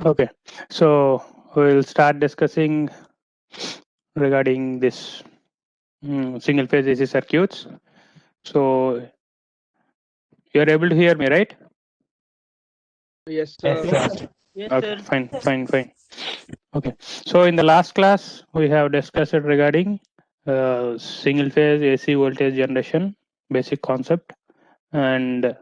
Okay, so we'll start discussing regarding this single phase AC circuits. So you're able to hear me, right? Yes, Yes, sir. sir. Yes, Okay, sir. fine. Okay, so in the last class we have discussed regarding single phase AC voltage generation basic concept, and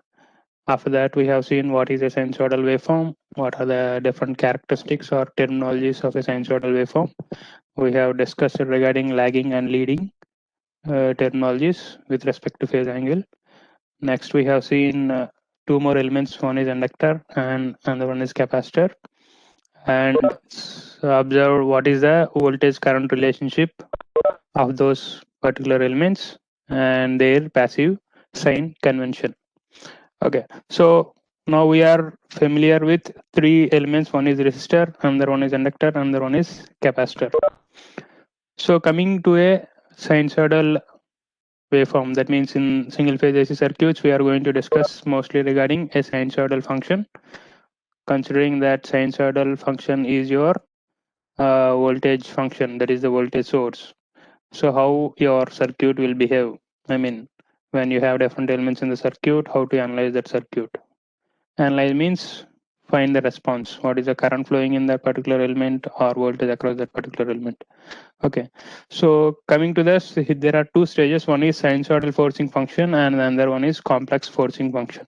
after that we have seen what is a sinusoidal waveform, what are the different characteristics or terminologies of a sinusoidal waveform. We have discussed regarding lagging and leading terminologies with respect to phase angle. Next, we have seen two more elements. One is inductor and another one is capacitor. And observe what is the voltage current relationship of those particular elements and their passive sign convention. Okay, so now we are familiar with three elements. One is resistor, another one is inductor, another one is capacitor. So coming to a sinusoidal waveform, that means in single phase AC circuits we are going to discuss mostly regarding a sinusoidal function, considering that sinusoidal function is your voltage function, that is the voltage source. So how your circuit will behave, I mean when you have different elements in the circuit, how to analyze that circuit. Analyze means find the response, what is the current flowing in that particular element or voltage across that particular element. Okay, so coming to this, there are two stages. One is sinusoidal forcing function and another one is complex forcing function.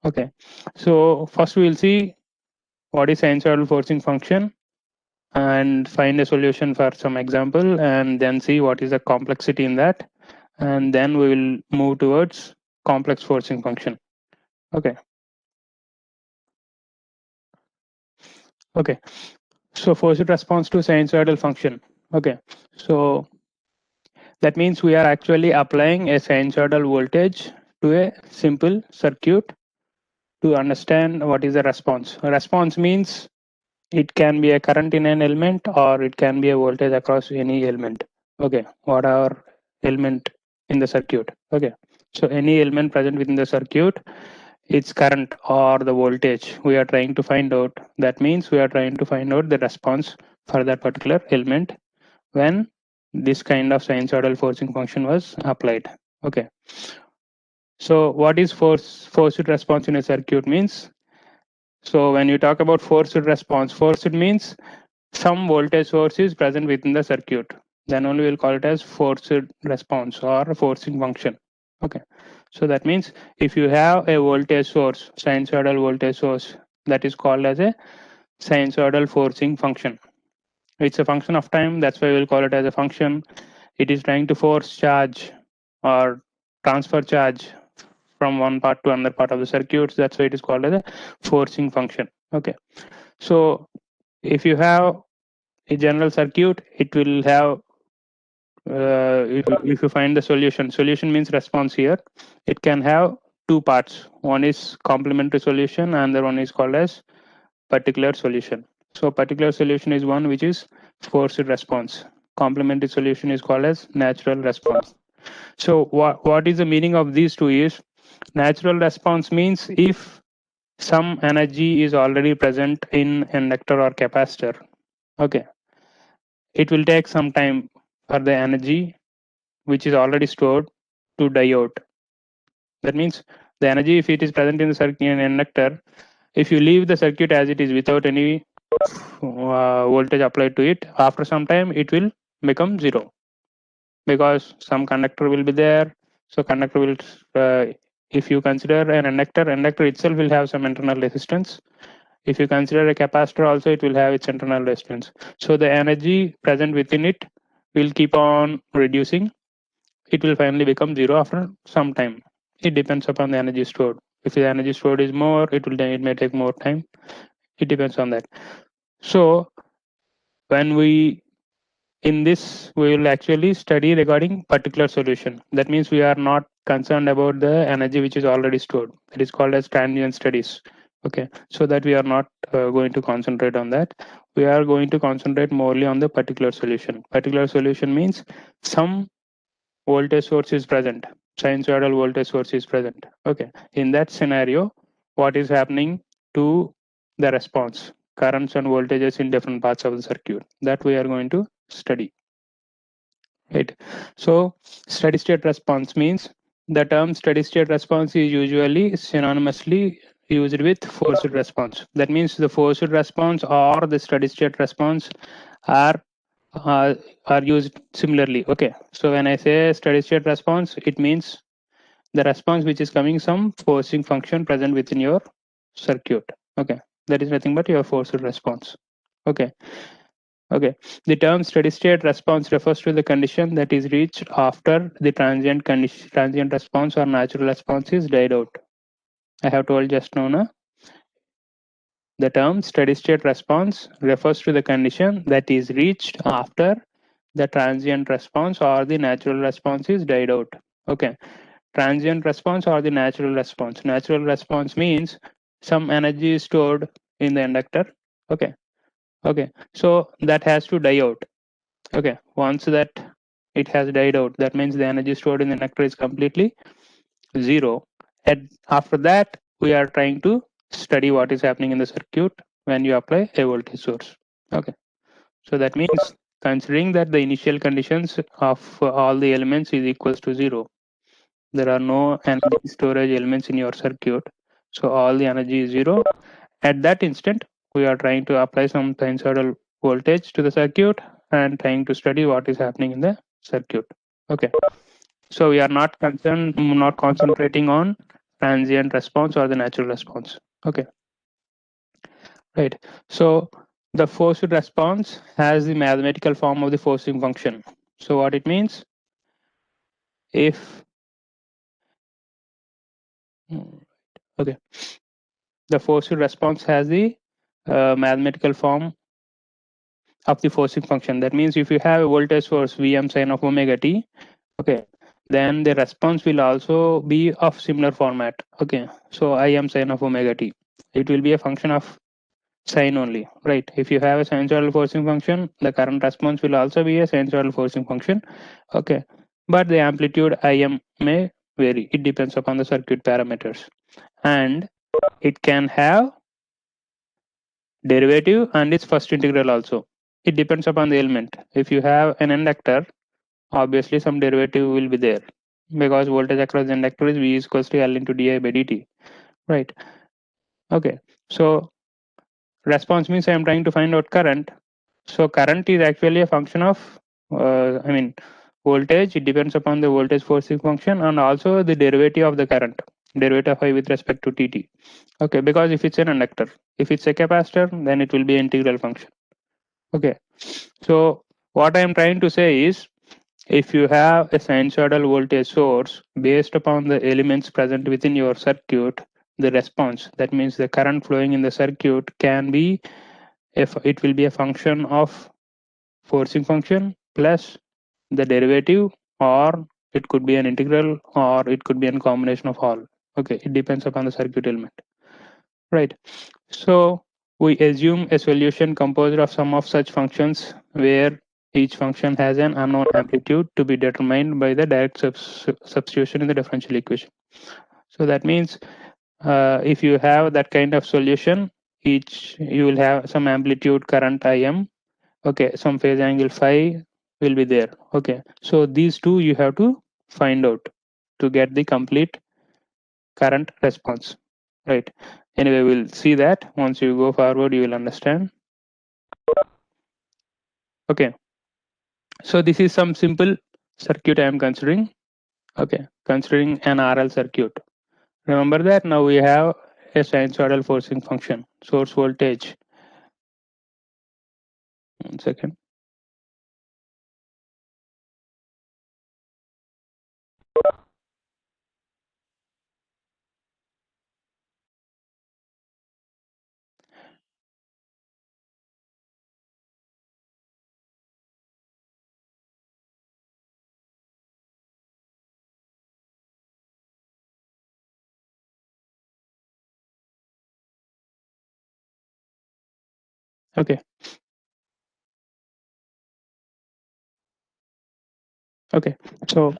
Okay, so first we will see what is sinusoidal forcing function and find a solution for some example, and then see what is the complexity in that, and then we will move towards complex forcing function. Okay. Okay, so forced response to sinusoidal function. Okay, so that means we are actually applying a sinusoidal voltage to a simple circuit to understand what is the response. Response means it can be a current in an element or it can be a voltage across any element. Okay, whatever element in the circuit. Okay, so any element present within the circuit, its current or the voltage we are trying to find out. That means we are trying to find out the response for that particular element when this kind of sinusoidal forcing function was applied. Okay, so what is forced response in a circuit means? So when you talk about forced response, forced means some voltage source is present within the circuit, then only we'll call it as forced response or forcing function. Okay, so that means if you have a voltage source, sinusoidal voltage source, that is called as a sinusoidal forcing function. It's a function of time, that's why we'll call it as a function. It is trying to force charge or transfer charge from one part to another part of the circuit. That's why it is called as a forcing function. Okay, so if you have a general circuit, it will have if you find the solution means response here, it can have two parts. One is complementary solution and the one is called as particular solution. So particular solution is one which is forced response. Complementary solution is called as natural response. So what is the meaning of these two is, natural response means if some energy is already present in inductor or capacitor. Okay, it will take some time for the energy which is already stored to die out. That means the energy, if it is present in the circuit in inductor, if you leave the circuit as it is without any voltage applied to it, after some time it will become zero, because some conductor will be there. So conductor will if you consider an inductor itself will have some internal resistance. If you consider a capacitor also, it will have its internal resistance. So the energy present within it will keep on reducing. It will finally become zero after some time. It depends upon the energy stored. If the energy stored is more, it may take more time. It depends on that. So when we in this we will actually study regarding particular solution. That means we are not concerned about the energy which is already stored. It is called as transient studies. Okay, so that we are not going to concentrate on that. We are going to concentrate morely on the particular solution. Particular solution means some voltage source is present. sinusoidal voltage source is present. Okay, in that scenario, what is happening to the response, currents and voltages in different parts of the circuit, that we are going to study. Right. So steady state response means the term steady state response is usually synonymously used with forced response. That means the forced response or the steady state response are uh, are used similarly. Okay. So when I say steady state response, it means the response which is coming some forcing function present within your circuit. Okay. That is nothing but your forced response. Okay. Okay. The term steady state response refers to the condition that is reached after the transient response or natural response is died out. I have told just now. Na? The term steady state response refers to the condition that is reached after the transient response or the natural response is died out. Okay. Transient response or the natural response. Natural response means some energy is stored in the inductor. Okay. Okay. So that has to die out. Okay, once that it has died out, that means the energy stored in the inductor is completely zero. And after that, we are trying to study what is happening in the circuit when you apply a voltage source. Okay, so that means considering that the initial conditions of all the elements is equals to zero, there are no energy storage elements in your circuit, so all the energy is zero. At that instant, we are trying to apply some sinusoidal voltage to the circuit and trying to study what is happening in the circuit. Okay. So we are not concentrating on transient response or the natural response. Okay. Right. So the forced response has the mathematical form of the forcing function. So what it means, if okay, the forced response has the mathematical form of the forcing function. That means if you have a voltage source Vm sine of omega t, okay, then the response will also be of similar format. Okay, so Im sine of omega t, it will be a function of sine only, right? If you have a sinusoidal forcing function, the current response will also be a sinusoidal forcing function. Okay, but the amplitude Im may vary. It depends upon the circuit parameters, and it can have derivative and its first integral also. It depends upon the element. If you have an inductor, obviously some derivative will be there, because voltage across the inductor is V is equals to L into di by dt, right? Okay, so response means I am trying to find out current. So current is actually a function of voltage. It depends upon the voltage forcing function and also the derivative of the current, derivative of I with respect to dt. Okay, because if it's an inductor, if it's a capacitor, then it will be integral function. Okay, so what I am trying to say is, if you have a sinusoidal voltage source, based upon the elements present within your circuit, the response, that means the current flowing in the circuit, can be, if it will be a function of forcing function plus the derivative, or it could be an integral, or it could be a combination of all. Okay, it depends upon the circuit element, right? So we assume a solution composed of sum of such functions, where each function has an unknown amplitude to be determined by the direct substitution in the differential equation. So that means if you have that kind of solution, each you will have some amplitude current Im, okay, some phase angle phi will be there. Okay, so these two you have to find out to get the complete current response, right? Anyway, we'll see that once you go forward, you will understand. Okay, so this is some simple circuit I am considering. Okay, considering an RL circuit. Remember that now we have a sinusoidal forcing function, source voltage. 1 second. Okay. Okay, so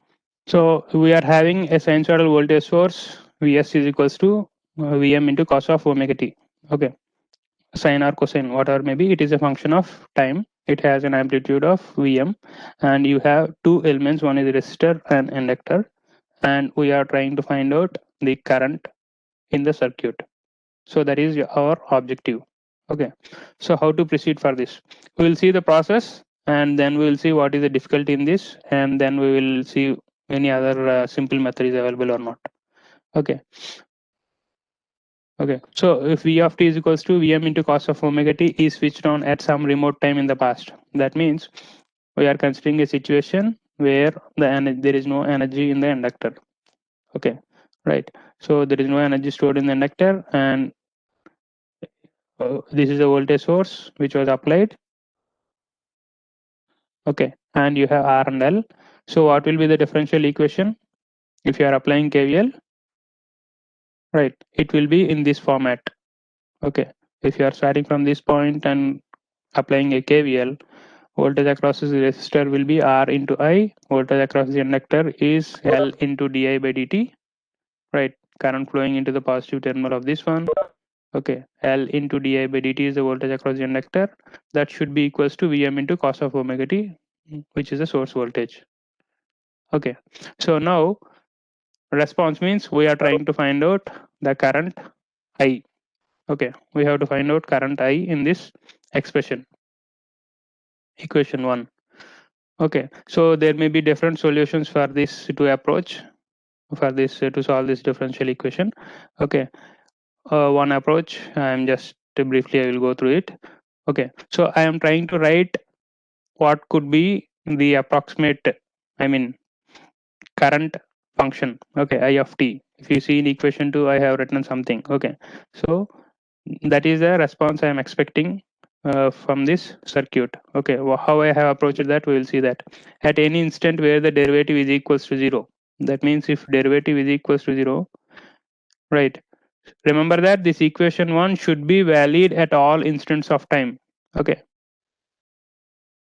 So we are having a sinusoidal voltage source Vs is equals to Vm into cos of omega t. Okay, sine or cosine, whatever may be, it is a function of time. It has an amplitude of Vm, and you have two elements. One is resistor and inductor, and we are trying to find out the current in the circuit. So that is our objective. Okay, so how to proceed for this? We will see the process, and then we will see what is the difficulty in this, and then we will see any other simple method is available or not. Okay. Okay, so if V of t is equals to Vm into cos of omega t is switched on at some remote time in the past. That means we are considering a situation where there is no energy in the inductor. Okay, right. So there is no energy stored in the inductor, and this is a voltage source which was applied. Okay, and you have R and L. So what will be the differential equation if you are applying KVL? Right, it will be in this format. Okay, if you are starting from this point and applying a KVL, voltage across the resistor will be R into I. Voltage across the inductor is L into di by dt. Right, current flowing into the positive terminal of this one. Okay, L into di by dt is the voltage across the inductor. That should be equals to Vm into cos of omega t, which is the source voltage. Okay, so now response means we are trying to find out the current I. Okay, we have to find out current I in this expression, equation 1. Okay, so there may be different solutions for this to approach for this to solve this differential equation. Okay, one approach I am just briefly I will go through it. Okay, so I am trying to write what could be the approximate, I mean, current function. Okay, I of t. If you see in equation 2, I have written something. Okay, so that is the response I am expecting from this circuit. Okay, how I have approached that, we will see that at any instant where the derivative is equals to 0. That means if derivative is equals to 0, right, remember that this equation 1 should be valid at all instants of time. Okay,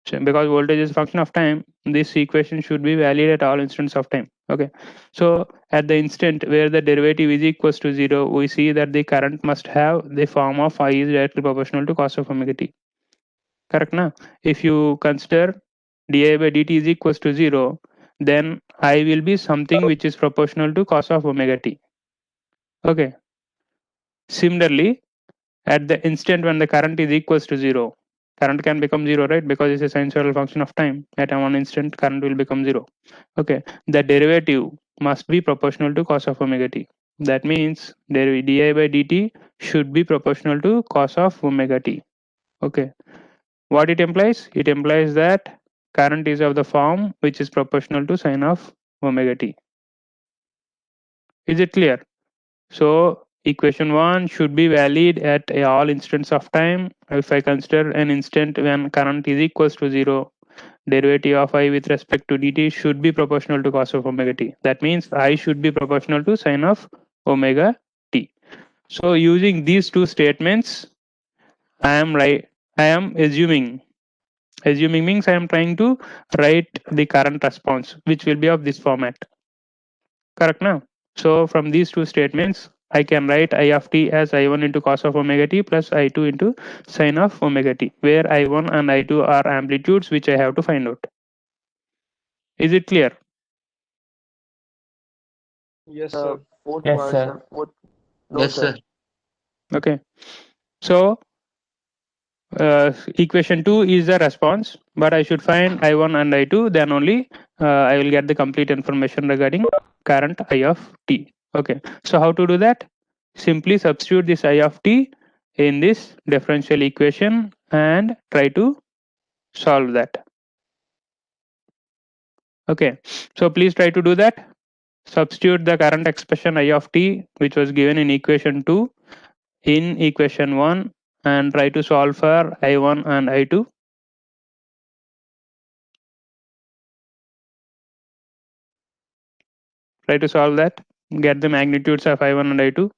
so because voltage is a function of time, this equation should be valid at all instants of time. Okay, so at the instant where the derivative is equals to 0, we see that the current must have the form of I is directly proportional to cos of omega t. Correct na? If you consider di by dt is equals to 0, then I will be something which is proportional to cos of omega t. Okay, similarly, at the instant when the current is equals to 0, current can become 0, right, because it's a sinusoidal function of time. At one instant current will become 0. Okay, the derivative must be proportional to cos of omega t. That means di by dt should be proportional to cos of omega t. Okay, what it implies? It implies that current is of the form which is proportional to sine of omega t. Is it clear? So equation 1 should be valid at all instants of time. If I consider an instant when current is equals to 0, derivative of I with respect to dt should be proportional to cos of omega t. That means I should be proportional to sine of omega t. So using these two statements, I am assuming means I am trying to write the current response, which will be of this format. Correct now? So from these two statements, I can write I of t as I1 into cos of omega t plus I2 into sine of omega t, where I1 and I2 are amplitudes which I have to find out. Is it clear? Yes, sir. Fourth Yes, part, sir. sir. Fourth. No, Yes, sir. Okay. So equation 2 is the response, but I should find I1 and I2, then only I will get the complete information regarding current I of t. Okay, so how to do that? Simply substitute this I of t in this differential equation and try to solve that. Okay, so please try to do that. Substitute the current expression I of t, which was given in equation 2, in equation 1 and try to solve for I1 and I2. Try to solve that. Get the magnitudes of I1 and I2.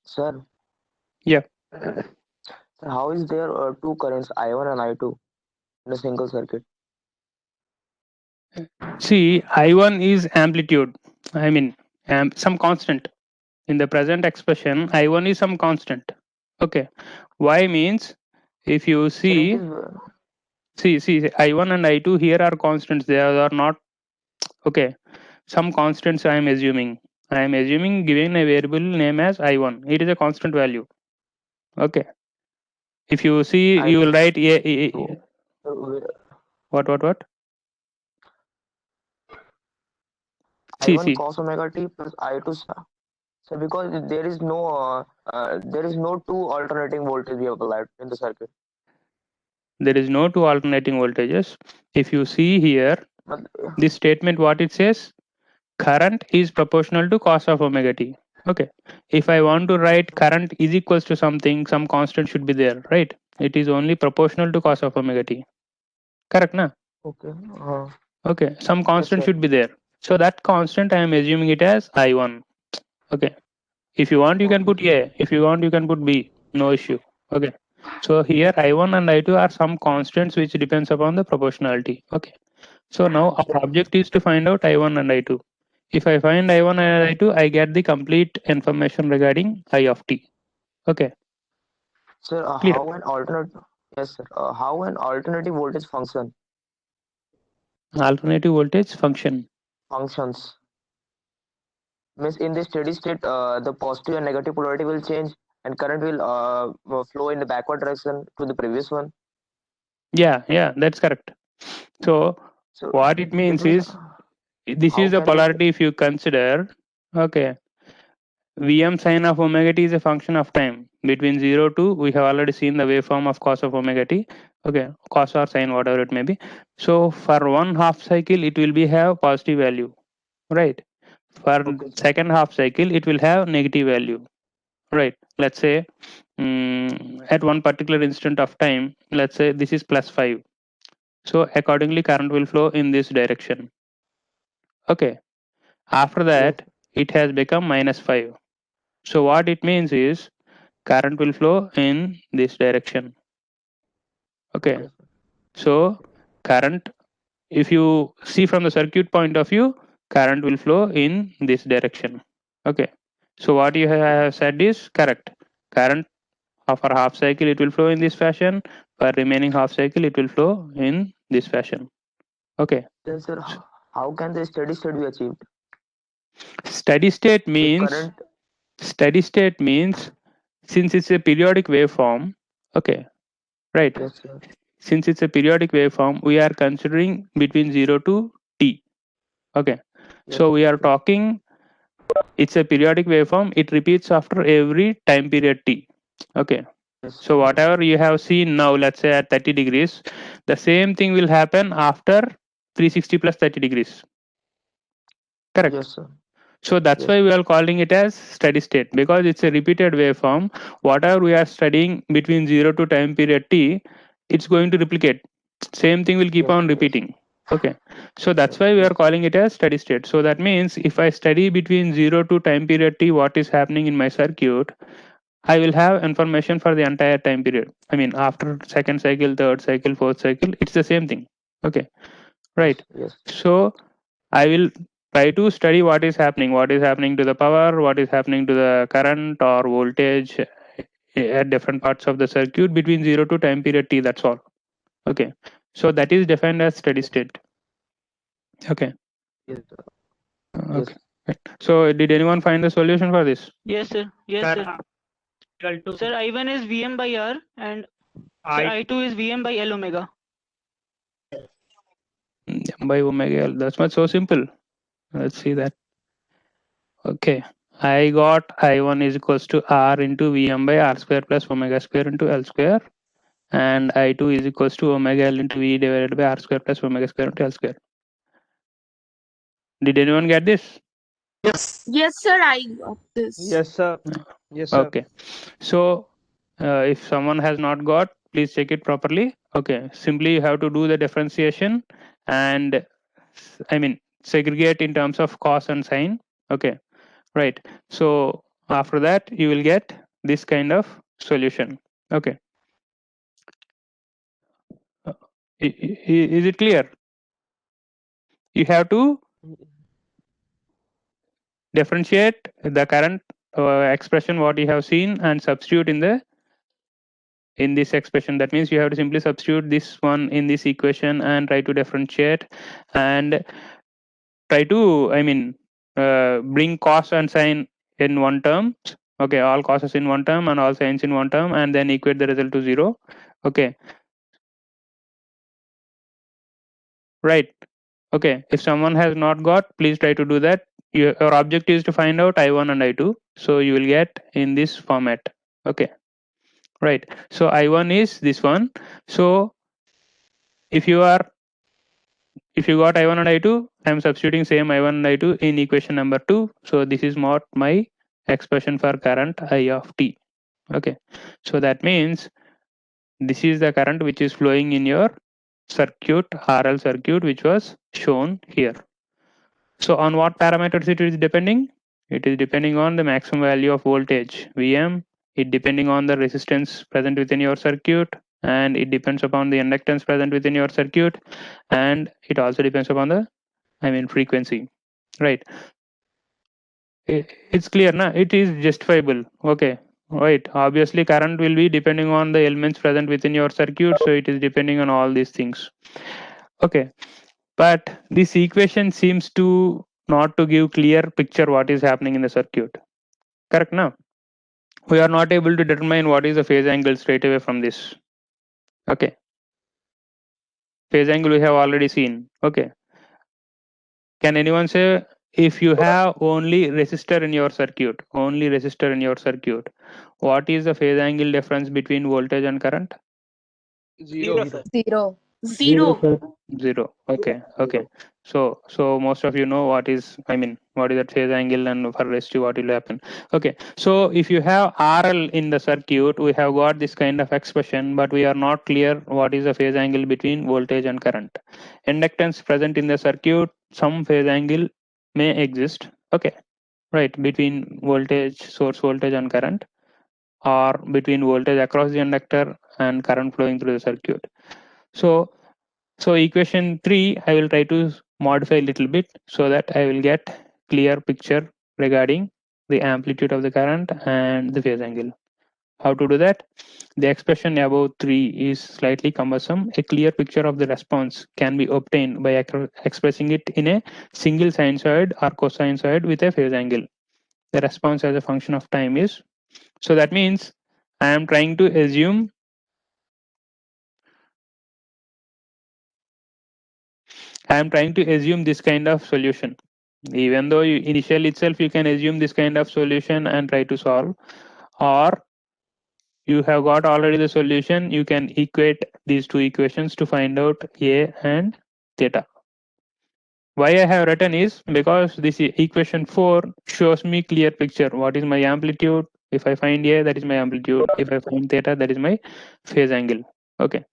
Sir. Yeah. Sir, how is there two currents I1 and I2 in a single circuit? See, I1 is amplitude. I mean, some constant. In the present expression, I1 is some constant. Okay. Y means if you Sir, it is see, I1 and I2 here are constants. They are not okay. Some constants I am assuming. I am assuming given a variable name as I1. It is a constant value. Okay. If you see, you will write I2. what? I1 See. cos omega t plus I2 so because there is no two alternating voltage we have applied in the circuit. There is no two alternating voltages. If you see here, But this statement what it says, current is proportional to cos of omega t. Okay. If I want to write current is equals to something, some constant should be there, right? It is only proportional to cos of omega t. Correct, na? okay. Okay. Some Yes, constant sir. should be there. So that constant I am assuming it as I1. Okay. If you want, you can Okay, put sir. A. If you want, you can put B. No issue. Okay. So here I1 and I2 are some constants which depends upon the proportionality. Okay. So now our object is to find out I1 and I2. If I find I1 and I2, I get the complete information regarding I of t. Okay. Sir, Clear. how an alternate yes, sir. How an alternative voltage Alternative voltage function. functions means in the steady state, the positive and negative polarity will change, and current will flow in the backward direction to the previous one. Yeah, that's correct. So So what it it means means is this how is the can this polarity if you consider. Okay. Vm sine of omega t is a function of time. Between 0 to, we have already seen the waveform of cos of omega t. Okay, cos or sine, whatever it may be. So for one half cycle, it will be have positive value, right? For okay, sir. second half cycle, it will have negative value, right? Let's say at one particular instant of time, let's say this is plus 5. So accordingly, current will flow in this direction. Okay. After Yes, that, it has become minus 5. So what it means is current will flow in this direction. Okay. okay, sir. So current, if you see from the circuit point of view, current will flow in this direction. Okay. So what you have said is correct. Current for half cycle it will flow in this fashion. For remaining half cycle it will flow in this fashion. Okay. Then, sir, how can the steady state be achieved? Steady state If means current, since it's a periodic waveform. Okay. Right. yes, sir. Since it's a periodic waveform, we are considering between 0 to t. Okay. Yes, So we are sir. talking, it's a periodic waveform. It repeats after every time period t. Okay. Yes, So yes, whatever you have seen now, let's say at 30 degrees, the same thing will happen after 360 plus 30 degrees. Correct. yes, sir. So that's Yes, why we are calling it as steady state, because it's a repeated waveform. Whatever we are studying between 0 to time period t, it's going to replicate. Same thing will keep yes, on yes, repeating. Okay. So that's yes, why we are yes, calling it as steady state. So that means if I study between 0 to time period t what is happening in my circuit, I will have information for the entire time period. I mean, after second cycle, third cycle, fourth cycle, it's the same thing. Okay. yes, Right. yes, So I will try to study what is happening to the power, what is happening to the current or voltage at different parts of the circuit between 0 to time period t. That's all. Okay. So that is defined as steady yes, state. Okay. yes, sir. Okay. Yes. Right. So did anyone find the solution for this? Yes, sir. Yes, sir. Sir, I1 is Vm by R and sir, I2 is Vm by L omega. By omega L. That's much so simple. Let's see that. Okay. I got I1 is equals to R into Vm by R square plus omega square into L square. And I2 is equals to omega L into V divided by R square plus omega square into L square. Did anyone get this? Yes, sir, I got this. Yes, sir. Yes, sir. Okay. So if someone has not got, please check it properly. Okay. Simply you have to do the differentiation and I mean segregate in terms of cos and sine. Okay. Right. So After that, you will get this kind of solution. Okay. Is it clear? You have to differentiate the current expression what you have seen and substitute in this expression. That means you have to simply substitute this one in this equation and try to differentiate and try to bring cos and sine in one term. Okay, all causes in one term and all sines in one term, and then equate the result to 0. Okay, right. Okay, if someone has not got, please try to do that. Your objective is to find out I1 and I2, so you will get in this format. Okay, right. So I1 is this one. So if you got I1 and I2, I am substituting same I1 and I2 in equation number 2. So this is what my expression for current I of t. Okay, so that means this is the current which is flowing in your circuit, RL circuit, which was shown here. So on what parameters it is depending? It is depending on the maximum value of voltage, Vm. It depending on the resistance present within your circuit, and it depends upon the inductance present within your circuit, and it also depends upon the frequency, right? It's clear now. It is justifiable. Okay, right. Obviously current will be depending on the elements present within your circuit, so it is depending on all these things. Okay, but this equation seems to not to give clear picture what is happening in the circuit. Correct now? We are not able to determine what is the phase angle straight away from this. Okay, phase angle we have already seen. Okay, can anyone say if you have only resistor in your circuit, what is the phase angle difference between voltage and current? Zero, sir. Zero. Zero. Okay. So most of you know what is that phase angle, and for rest what will happen. Okay, so if you have RL in the circuit, we have got this kind of expression, but we are not clear what is the phase angle between voltage and current. Inductance present in the circuit, some phase angle may exist. Okay, right, between voltage, source voltage and current, or between voltage across the inductor and current flowing through the circuit. So equation 3, I will try to modify a little bit so that I will get clear picture regarding the amplitude of the current and the phase angle. How to do that? The expression above 3 is slightly cumbersome. A clear picture of the response can be obtained by expressing it in a single sinusoid or cosinusoid with a phase angle. The response as a function of time is. So that means I am trying to assume this kind of solution. Even though initial itself you can assume this kind of solution and try to solve, or you have got already the solution, you can equate these two equations to find out A and theta. Why I have written is because this equation 4 shows me clear picture. What is my amplitude? If I find A, that is my amplitude. If I find theta, that is my phase angle. Okay,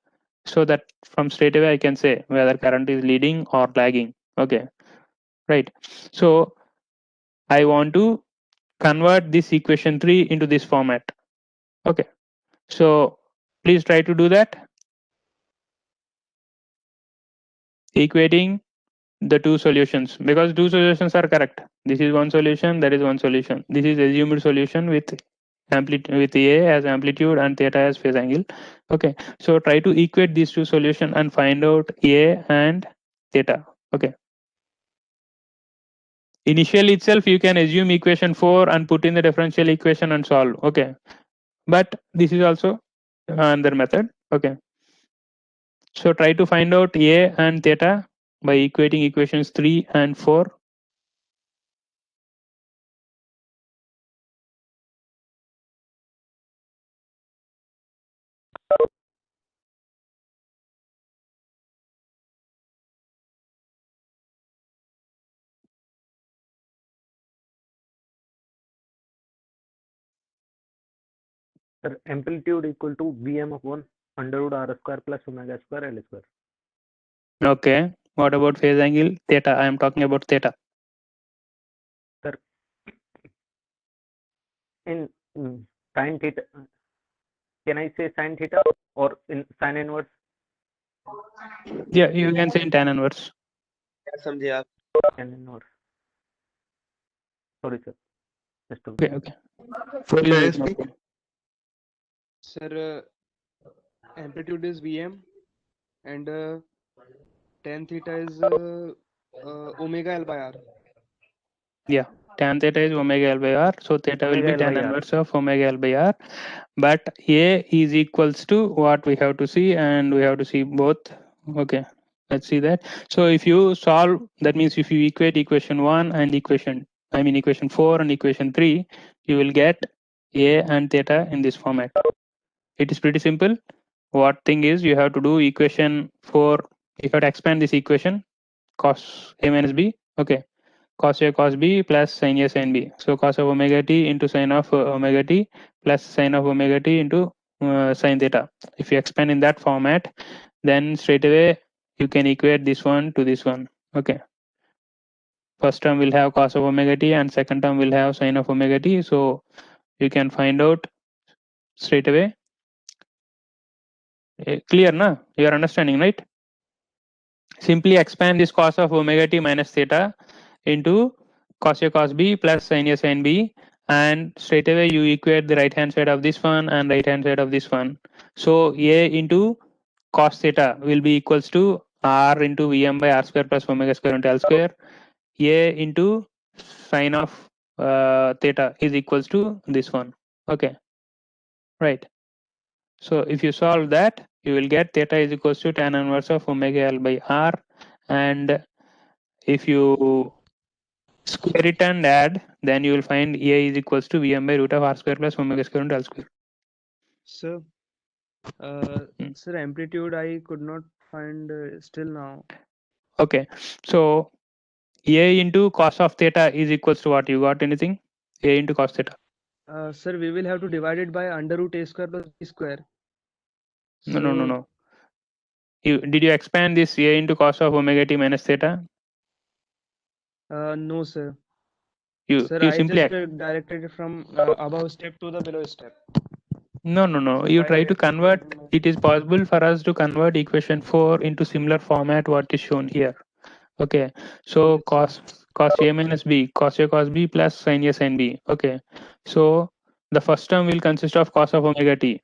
so that from straight away I can say whether current is leading or lagging. Okay, right. So I want to convert this equation 3 into this format. Okay, so please try to do that, equating the two solutions, because two solutions are correct. This is one solution, that is one solution. This is assumed solution with A as amplitude and theta as phase angle. Okay, so try to equate these two solutions and find out A and theta. Okay, initially itself you can assume equation 4 and put in the differential equation and solve. Okay, but this is also another method. Okay, so try to find out A and theta by equating equations 3 and 4. Sir, amplitude equal to Vm upon under root R square plus omega square L square. Okay, what about phase angle? Theta, I am talking about theta. Sir, in sin theta, can I say sin theta or in sin inverse? Yeah, you can say in tan inverse. क्या समझे आप? Tan inverse. Sorry, sir. Just a Okay, okay. Sir, may I No speak? problem. Sir, amplitude is Vm and tan theta is omega L by R. Yeah, tan theta is omega L by R. So theta will Omega be L tan by R. inverse of omega L by R. But A is equals to what we have to see, and we have to see both. Okay, let's see that. So if you solve, that means if you equate equation 1 and equation 4 and equation 3, you will get A and theta in this format. It is pretty simple. What thing is, you have to do equation 4, you have to expand this equation, cos A minus B. Okay, cos A cos B plus sin A sin B. So cos of omega t into sin of omega t plus sin of omega t into sin theta. If you expand in that format, then straight away you can equate this one to this one. Okay. First term will have cos of omega t and second term will have sin of omega t. So you can find out straight away. Clear, na? You are understanding, right? Simply expand this cos of omega t minus theta into cos A cos B plus sin A sin B, and straight away you equate the right hand side of this one and right hand side of this one. So A into cos theta will be equals to R into Vm by R square plus omega square into L square. A into sin of theta is equals to this one. Okay, right. So if you solve that, you will get theta is equals to tan inverse of omega L by R, and if you square it and add, then you will find A is equals to Vm by root of R square plus omega square into L square. Sir, Hmm. sir, amplitude I could not find still now. Okay, so A into cos of theta is equals to what? You got anything? A into cos theta. Sir, we will have to divide it by under root A square plus B square. No. Did you expand this A into cos of omega t minus theta? No, sir. You Sir, you I simply just directed it from above step to the below step. no. So You I try to directed convert. from It is possible for us to convert equation 4 into similar format what is shown here. Okay, so Yes, sir. cos A minus B, cos A cos B plus sin A sin B. Okay, so the first term will consist of cos of omega t.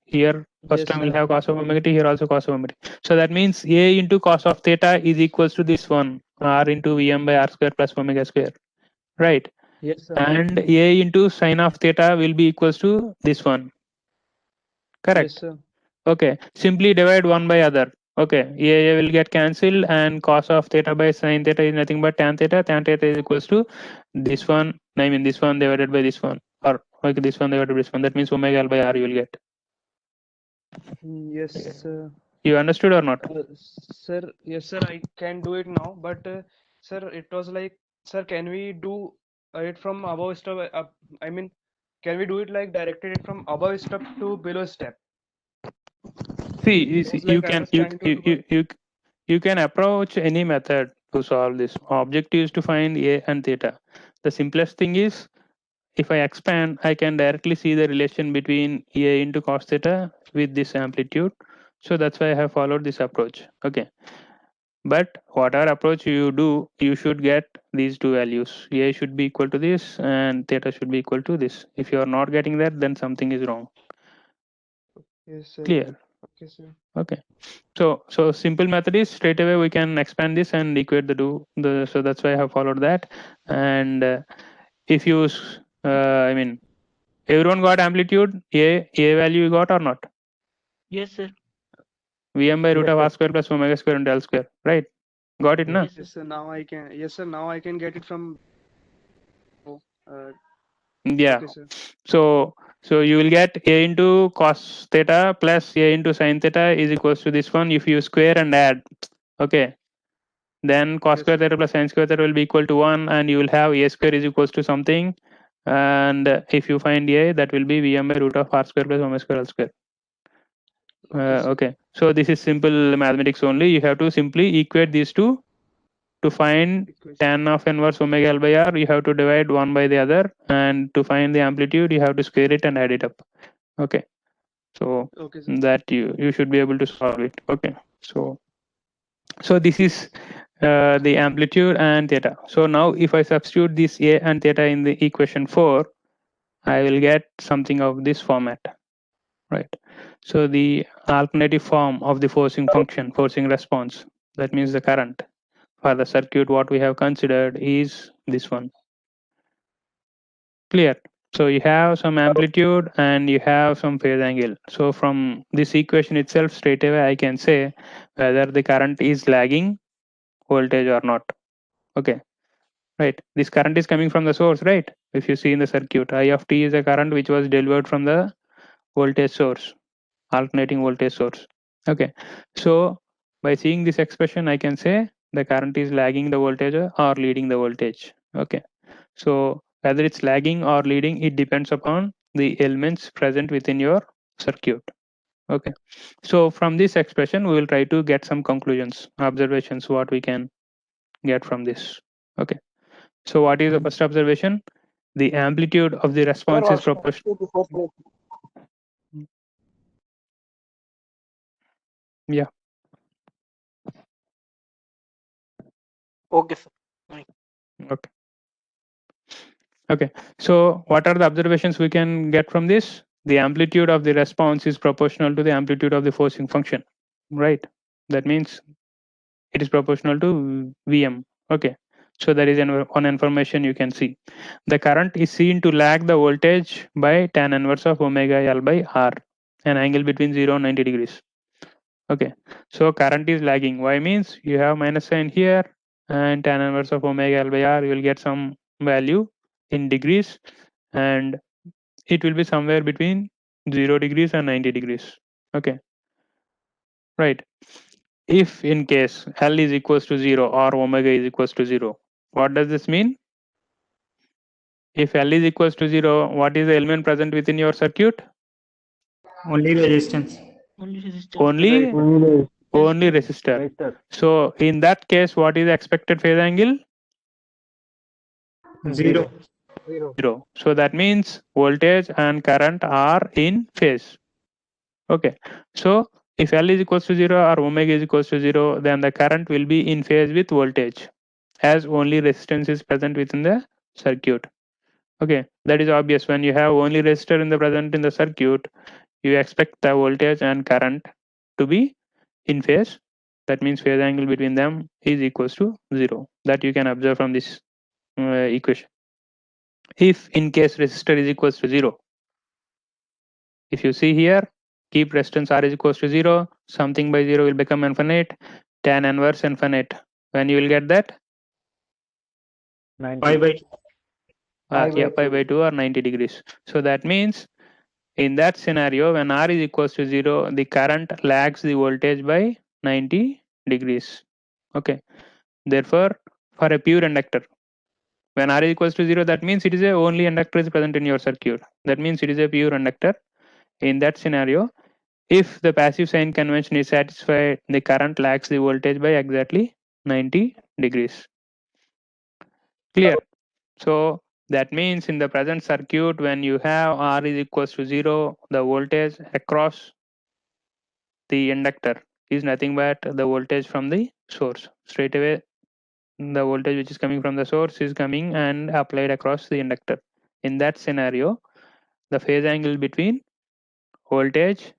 Here first Yes, term will sir. have cos of omega t, here also cos of omega t. So that means A into cos of theta is equals to this one, R into Vm by R square plus omega square, right? Yes, sir. And A into sin of theta will be equals to this one, correct? Yes, sir. Okay, simply divide one by other. Okay, A will get cancelled, and cos of theta by sin theta is nothing but tan theta. Tan theta is equals to this one, I mean this one divided by this one, or like this one divided by this one. That means omega L by R you will get. Yes, sir. You understood or not? Sir, yes, sir. I can do it now, but sir, it was like, sir, can we do it from above step up? I mean, can we do it like directed it from above step to below step? See, It was like I was trying to do it. you can approach any method to solve this. Objective is to find A and theta. The simplest thing is, if I expand, I can directly see the relation between A into cos theta with this amplitude. So that's why I have followed this approach. Okay. But whatever approach you do, you should get these two values. A should be equal to this and theta should be equal to this. If you are not getting that, then something is wrong. Yes, sir. Clear? Okay, sir. Okay. So simple method is straight away we can expand this and equate the two. So that's why I have followed that. And if you, I mean, everyone got amplitude, A value you got or not? Yes, sir. Vm by root Yes, of sir. R square plus omega square into L square, right? Got it, na? Yes, sir. Yes, sir. Now I can. Yes, sir. Now I can get it from. Uh, Yeah. okay, sir. So you will get A into cos theta plus A into sin theta is equals to this one. If you square and add, okay, then cos Yes, square sir. theta plus sin square theta will be equal to 1, and you will have A square is equals to something. And if you find A, that will be Vm by root of R square plus omega square L square. Okay, sir. Okay, so this is simple mathematics only. You have to simply equate these two to find tan of inverse omega L by R, you have to divide one by the other, and to find the amplitude, you have to square it and add it up. Okay, so Okay, sir. that you should be able to solve it. Okay, so this is the amplitude and theta. So now if I substitute this A and theta in the equation 4, I will get something of this format, right? So the alternative form of the forcing function, forcing response, that means the current for the circuit what we have considered is this one. Clear? So you have some amplitude and you have some phase angle. So from this equation itself, straight away I can say whether the current is lagging voltage or not. Okay, right. This current is coming from the source, right? If you see in the circuit, I of t is a current which was delivered from the voltage source, alternating voltage source. Okay, so by seeing this expression, I can say the current is lagging the voltage or leading the voltage. Okay, so whether it's lagging or leading, it depends upon the elements present within your circuit. Okay, so from this expression, we will try to get some conclusions, observations, what we can get from this. Okay, so what is the first observation? The amplitude of the response is proportional. Yeah. Okay, sir. Okay. Okay. So what are the observations we can get from this? The amplitude of the response is proportional to the amplitude of the forcing function, right? That means it is proportional to Vm. Okay. So that is one information you can see. The current is seen to lag the voltage by tan inverse of omega L by R, an angle between 0 and 90 degrees. Okay. So current is lagging. Why means you have minus sign here and tan inverse of omega L by R, you will get some value in degrees, and it will be somewhere between 0 degrees and 90 degrees. Okay, right. If in case L is equals to 0 or omega is equals to 0, what does this mean? If L is equals to 0, what is the element present within your circuit? Only resistance. Only resistance. Only resistor. So in that case, what is the expected phase angle? 0. 0. So that means voltage and current are in phase. Okay. So if L is equals to 0 or omega is equals to 0, then the current will be in phase with voltage, as only resistance is present within the circuit. Okay, that is obvious. When you have only resistor in the present in the circuit, you expect the voltage and current to be in phase. That means phase angle between them is equals to 0. That you can observe from this equation. If in case resistor is equals to 0, if you see here, keep resistance R is equals to 0, something by 0 will become infinite, tan inverse infinite. When you will get that? 5 by 2. Pi by 2 or 90 degrees. So that means in that scenario, when R is equals to 0, the current lags the voltage by 90 degrees. Okay. Therefore, for a pure inductor, when R is equals to 0, that means it is a only inductor is present in your circuit. That means it is a pure inductor. In that scenario, if the passive sign convention is satisfied, the current lags the voltage by exactly 90 degrees. Clear? So that means in the present circuit, when you have R is equals to 0, the voltage across the inductor is nothing but the voltage from the source. Straight away, the voltage which is coming from the source is coming and applied across the inductor. In that scenario, the phase angle between voltage,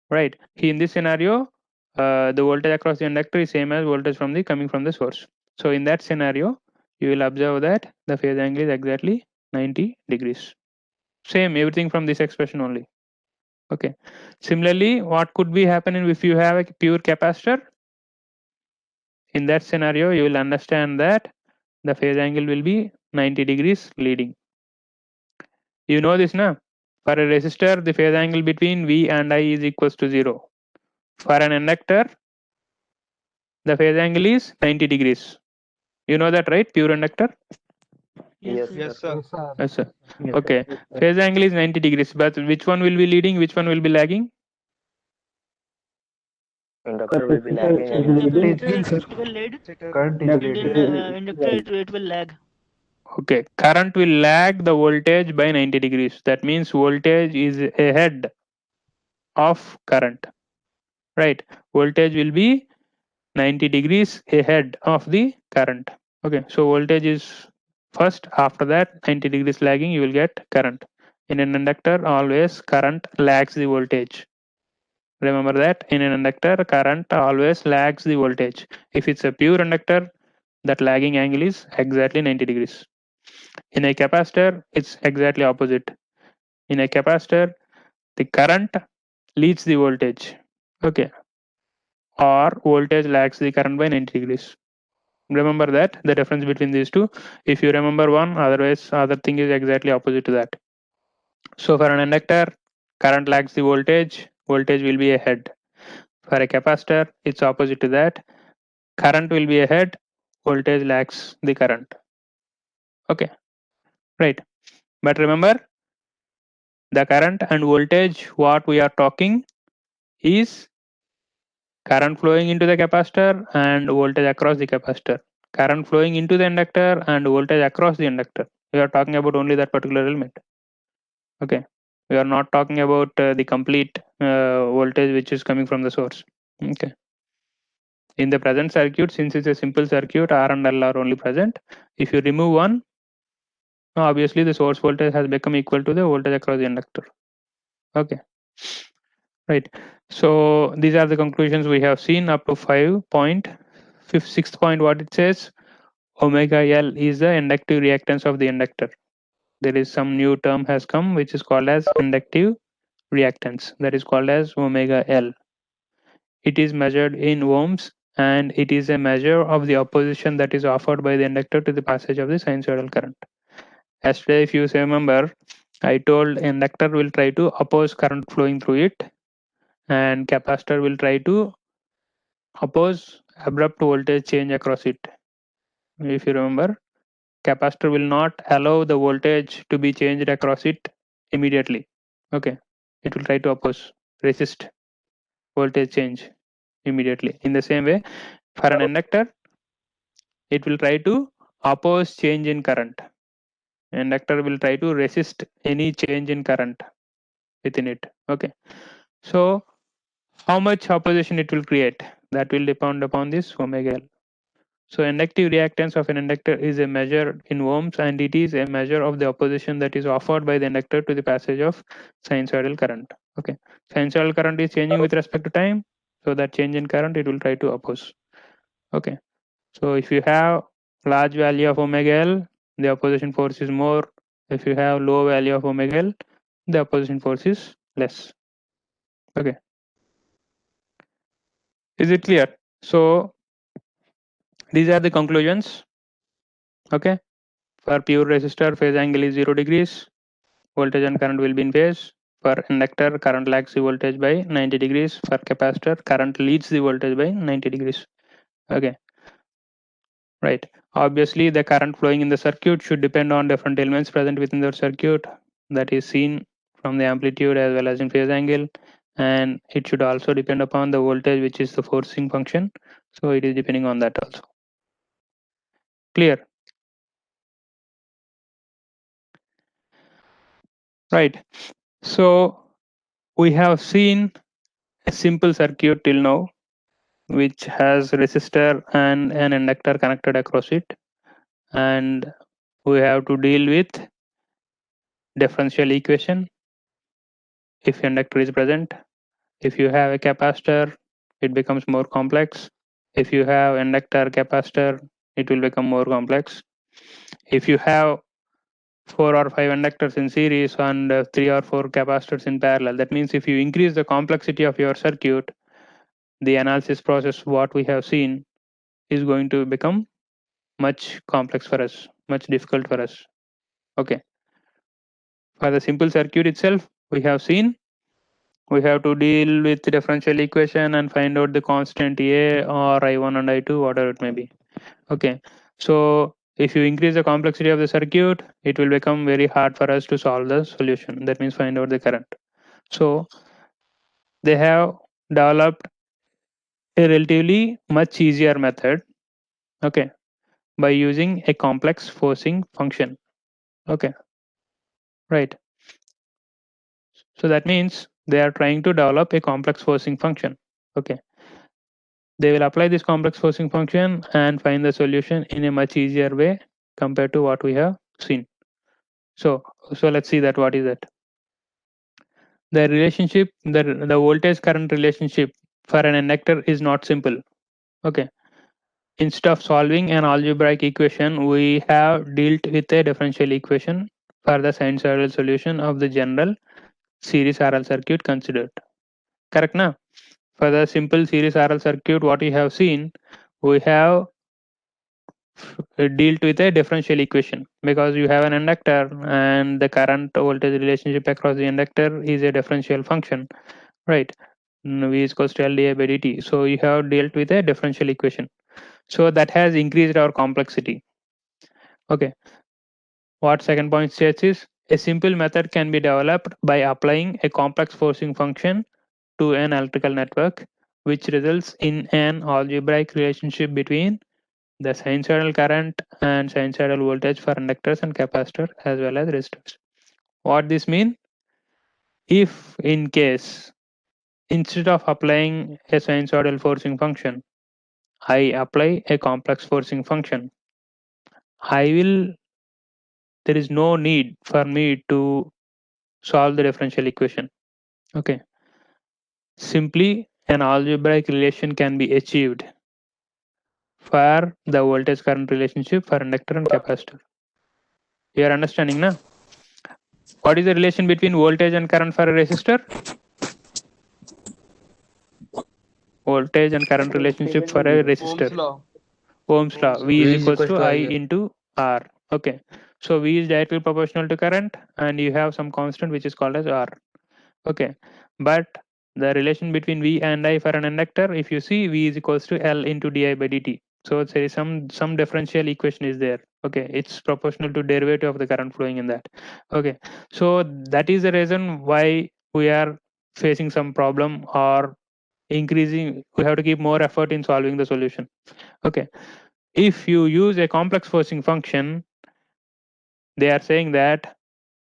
right? In this scenario, the voltage across the inductor is same as voltage from the coming from the source. So in that scenario, you will observe that the phase angle is exactly 90 degrees. Same, everything from this expression only. Okay. Similarly, what could be happening if you have a pure capacitor? In that scenario, you will understand that the phase angle will be 90 degrees leading. You know this now? For a resistor, the phase angle between V and I is equals to 0. For an inductor, the phase angle is 90 degrees. You know that, right? Pure inductor? Yes, Yes, sir. Yes, sir. Okay. Phase angle is 90 degrees, but which one will be leading? Which one will be lagging? Inductor will be lagging Sir, and capacitor it will lead, Current is and leading. in inductor it will lag. Okay, current will lag the voltage by 90 degrees. That means voltage is ahead of current, right? Voltage will be 90 degrees ahead of the current. Okay, so voltage is first, after that 90 degrees lagging, you will get current. In an inductor, always current lags the voltage. Remember that in an inductor, current always lags the voltage. If it's a pure inductor, that lagging angle is exactly 90 degrees. In a capacitor, it's exactly opposite. In a capacitor, the current leads the voltage. Okay, or voltage lags the current by 90 degrees. Remember that the difference between these two. If you remember one, otherwise other thing is exactly opposite to that. So for an inductor, current lags the voltage will be ahead. For a capacitor, it's opposite to that. Current will be ahead, voltage lags the current. Okay, right. But remember, the current and voltage what we are talking is current flowing into the capacitor and voltage across the capacitor. Current flowing into the inductor and voltage across the inductor. We are talking about only that particular element. Okay, we are not talking about the complete voltage which is coming from the source. Okay. In the present circuit, since it's a simple circuit, R and L are only present. If you remove one, obviously the source voltage has become equal to the voltage across the inductor. Okay, right. So these are the conclusions we have seen up to 5 point. Sixth point, what it says, omega L is the inductive reactance of the inductor. There is some new term has come which is called as inductive reactance, that is called as omega L. It is measured in ohms and it is a measure of the opposition that is offered by the inductor to the passage of the sinusoidal current. Yesterday, if you remember, I told inductor will try to oppose current flowing through it and capacitor will try to oppose abrupt voltage change across it. If you remember, capacitor will not allow the voltage to be changed across it immediately. Okay, it will try to oppose, resist voltage change immediately. In the same way, for an inductor, it will try to oppose change in current. Inductor will try to resist any change in current within it. Okay, so how much opposition it will create, that will depend upon this omega L. So inductive reactance of an inductor is a measure in ohms and it is a measure of the opposition that is offered by the inductor to the passage of sinusoidal current. Okay, sinusoidal current is changing with respect to time, so that change in current it will try to oppose. Okay, so if you have large value of omega L, the opposition force is more. If you have low value of omega L, the opposition force is less. Okay, is it clear? So these are the conclusions. Okay, for pure resistor, phase angle is 0 degrees. Voltage and current will be in phase. For inductor, current lags the voltage by 90 degrees. For capacitor, current leads the voltage by 90 degrees. Okay, right. Obviously, the current flowing in the circuit should depend on different elements present within the circuit, that is seen from the amplitude as well as in phase angle, and it should also depend upon the voltage, which is the forcing function. So it is depending on that also. Clear? Right. So we have seen a simple circuit till now, which has resistor and an inductor connected across it, and we have to deal with differential equation if inductor is present. If you have a capacitor, it becomes more complex. If you have inductor capacitor, it will become more complex. If you have 4 or 5 inductors in series and 3 or 4 capacitors in parallel, that means if you increase the complexity of your circuit, the analysis process what we have seen is going to become much complex for us, much difficult for us. Okay, for the simple circuit itself, we have seen we have to deal with the differential equation and find out the constant A or I1 and I2, whatever it may be. Okay, so if you increase the complexity of the circuit, it will become very hard for us to solve the solution. That means find out the current. So they have developed a relatively much easier method, okay, by using a complex forcing function. Okay, right. So that means they are trying to develop a complex forcing function. Okay, they will apply this complex forcing function and find the solution in a much easier way compared to what we have seen. So let's see that what is that. The relationship, the voltage current relationship for an inductor is not simple. Okay, instead of solving an algebraic equation, we have dealt with a differential equation for the sinusoidal solution of the general series RL circuit considered. Correct now? For the simple series RL circuit, what we have seen, we have dealt with a differential equation because you have an inductor and the current voltage relationship across the inductor is a differential function, right? V is equals to L dI by dt. So you have dealt with a differential equation. So that has increased our complexity. Okay. What second point states is a simple method can be developed by applying a complex forcing function to an electrical network, which results in an algebraic relationship between the sinusoidal current and sinusoidal voltage for inductors and capacitors as well as resistors. What this mean? If in case instead of applying a sinusoidal forcing function, I apply a complex forcing function, there is no need for me to solve the differential equation. Okay. Simply an algebraic relation can be achieved for the voltage current relationship for inductor and capacitor. You are understanding now? What is the relation between voltage and current for a resistor? Voltage and current relationship for a resistor. Ohm's law. V is equals to I into R. Okay. So V is directly proportional to current and you have some constant which is called as R. Okay. But the relation between V and I for an inductor, if you see, V is equals to L into di by dt. So there is some differential equation is there. Okay, it's proportional to derivative of the current flowing in that. Okay, so that is the reason why we are facing some problem or increasing. We have to keep more effort in solving the solution. Okay, if you use a complex forcing function, they are saying that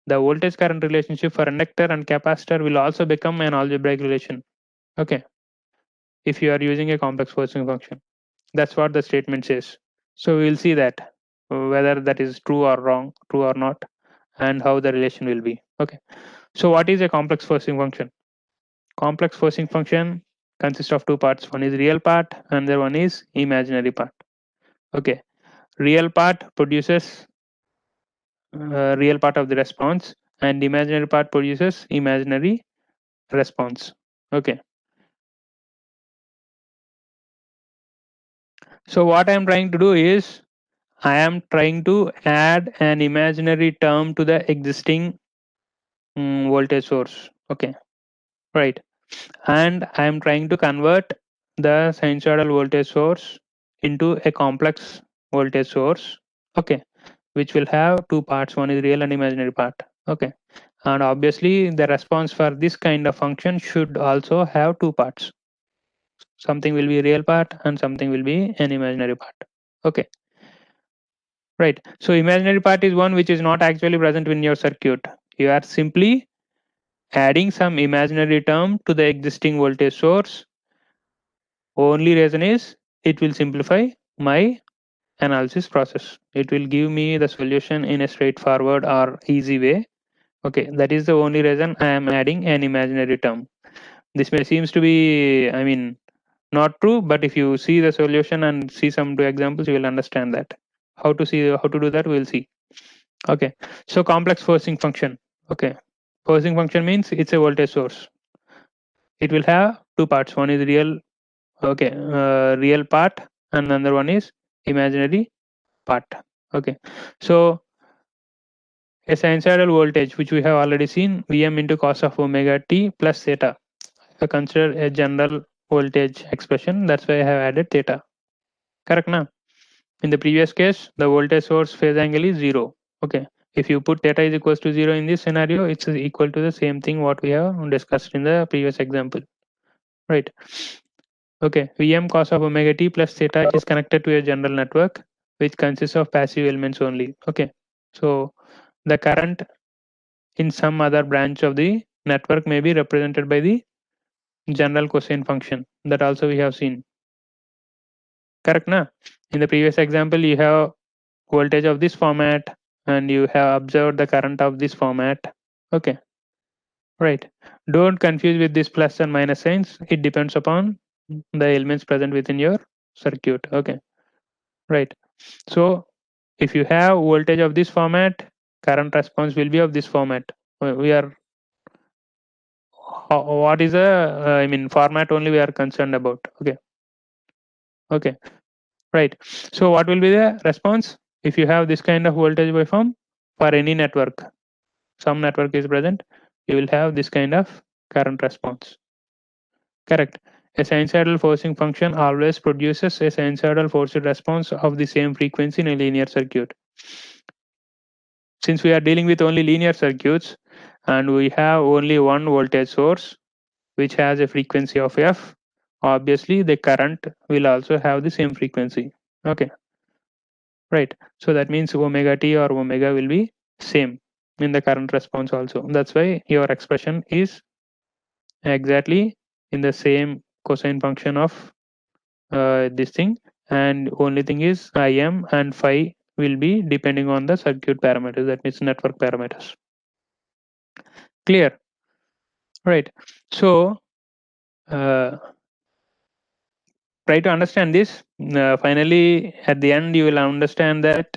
the voltage current relationship for inductor and capacitor will also become an algebraic relation. Okay, if you are using a complex forcing function, that's what the statement says. So we will see that whether that is true or wrong, true or not, and how the relation will be. Okay, so what is a complex forcing function? Complex forcing function consists of two parts. One is real part and the one is imaginary part. Okay, real part produces real part of the response and imaginary part produces imaginary response. Okay, so what I am trying to do is I am trying to add an imaginary term to the existing voltage source. Okay, right, and I am trying to convert the sinusoidal voltage source into a complex voltage source. Okay, which will have two parts. One is real and imaginary part. Okay, and obviously the response for this kind of function should also have two parts. Something will be real part and something will be an imaginary part. Okay, right. So imaginary part is one which is not actually present in your circuit. You are simply adding some imaginary term to the existing voltage source. Only reason is it will simplify my analysis process. It will give me the solution in a straightforward or easy way. Okay, that is the only reason I am adding an imaginary term. This may seems to be, I mean, not true, but if you see the solution and see some two examples, you will understand that. How to do that, we'll see. Okay, so complex forcing function. Okay, forcing function means it's a voltage source. It will have two parts. One is real, okay, real part, and another one is imaginary part. Okay, so a sinusoidal voltage, which we have already seen, Vm into cos of omega t plus theta. I consider a general voltage expression. That's why I have added theta. Correct now? In the previous case, the voltage source phase angle is 0. Okay. If you put theta is equals to 0 in this scenario, it's equal to the same thing what we have discussed in the previous example. Right. Okay, Vm cos of omega t plus theta is connected to a general network which consists of passive elements only. Okay, so the current in some other branch of the network may be represented by the general cosine function. That also we have seen. Correct, na? In the previous example, you have voltage of this format and you have observed the current of this format. Okay, right. Don't confuse with this plus and minus signs. It depends upon the elements present within your circuit. Okay, right. So if you have voltage of this format, current response will be of this format. We are what is a I mean format only we are concerned about. Okay, right. So what will be the response if you have this kind of voltage waveform for any network? Some network is present, you will have this kind of current response. Correct. A sinusoidal forcing function always produces a sinusoidal forced response of the same frequency in a linear circuit. Since we are dealing with only linear circuits and we have only one voltage source which has a frequency of f, obviously the current will also have the same frequency. Okay, right. So that means omega t or omega will be same in the current response also. That's why your expression is exactly in the same cosine function of this thing, and only thing is Im and phi will be depending on the circuit parameters, that means network parameters. Clear? Right. So try to understand this. Finally, at the end, you will understand that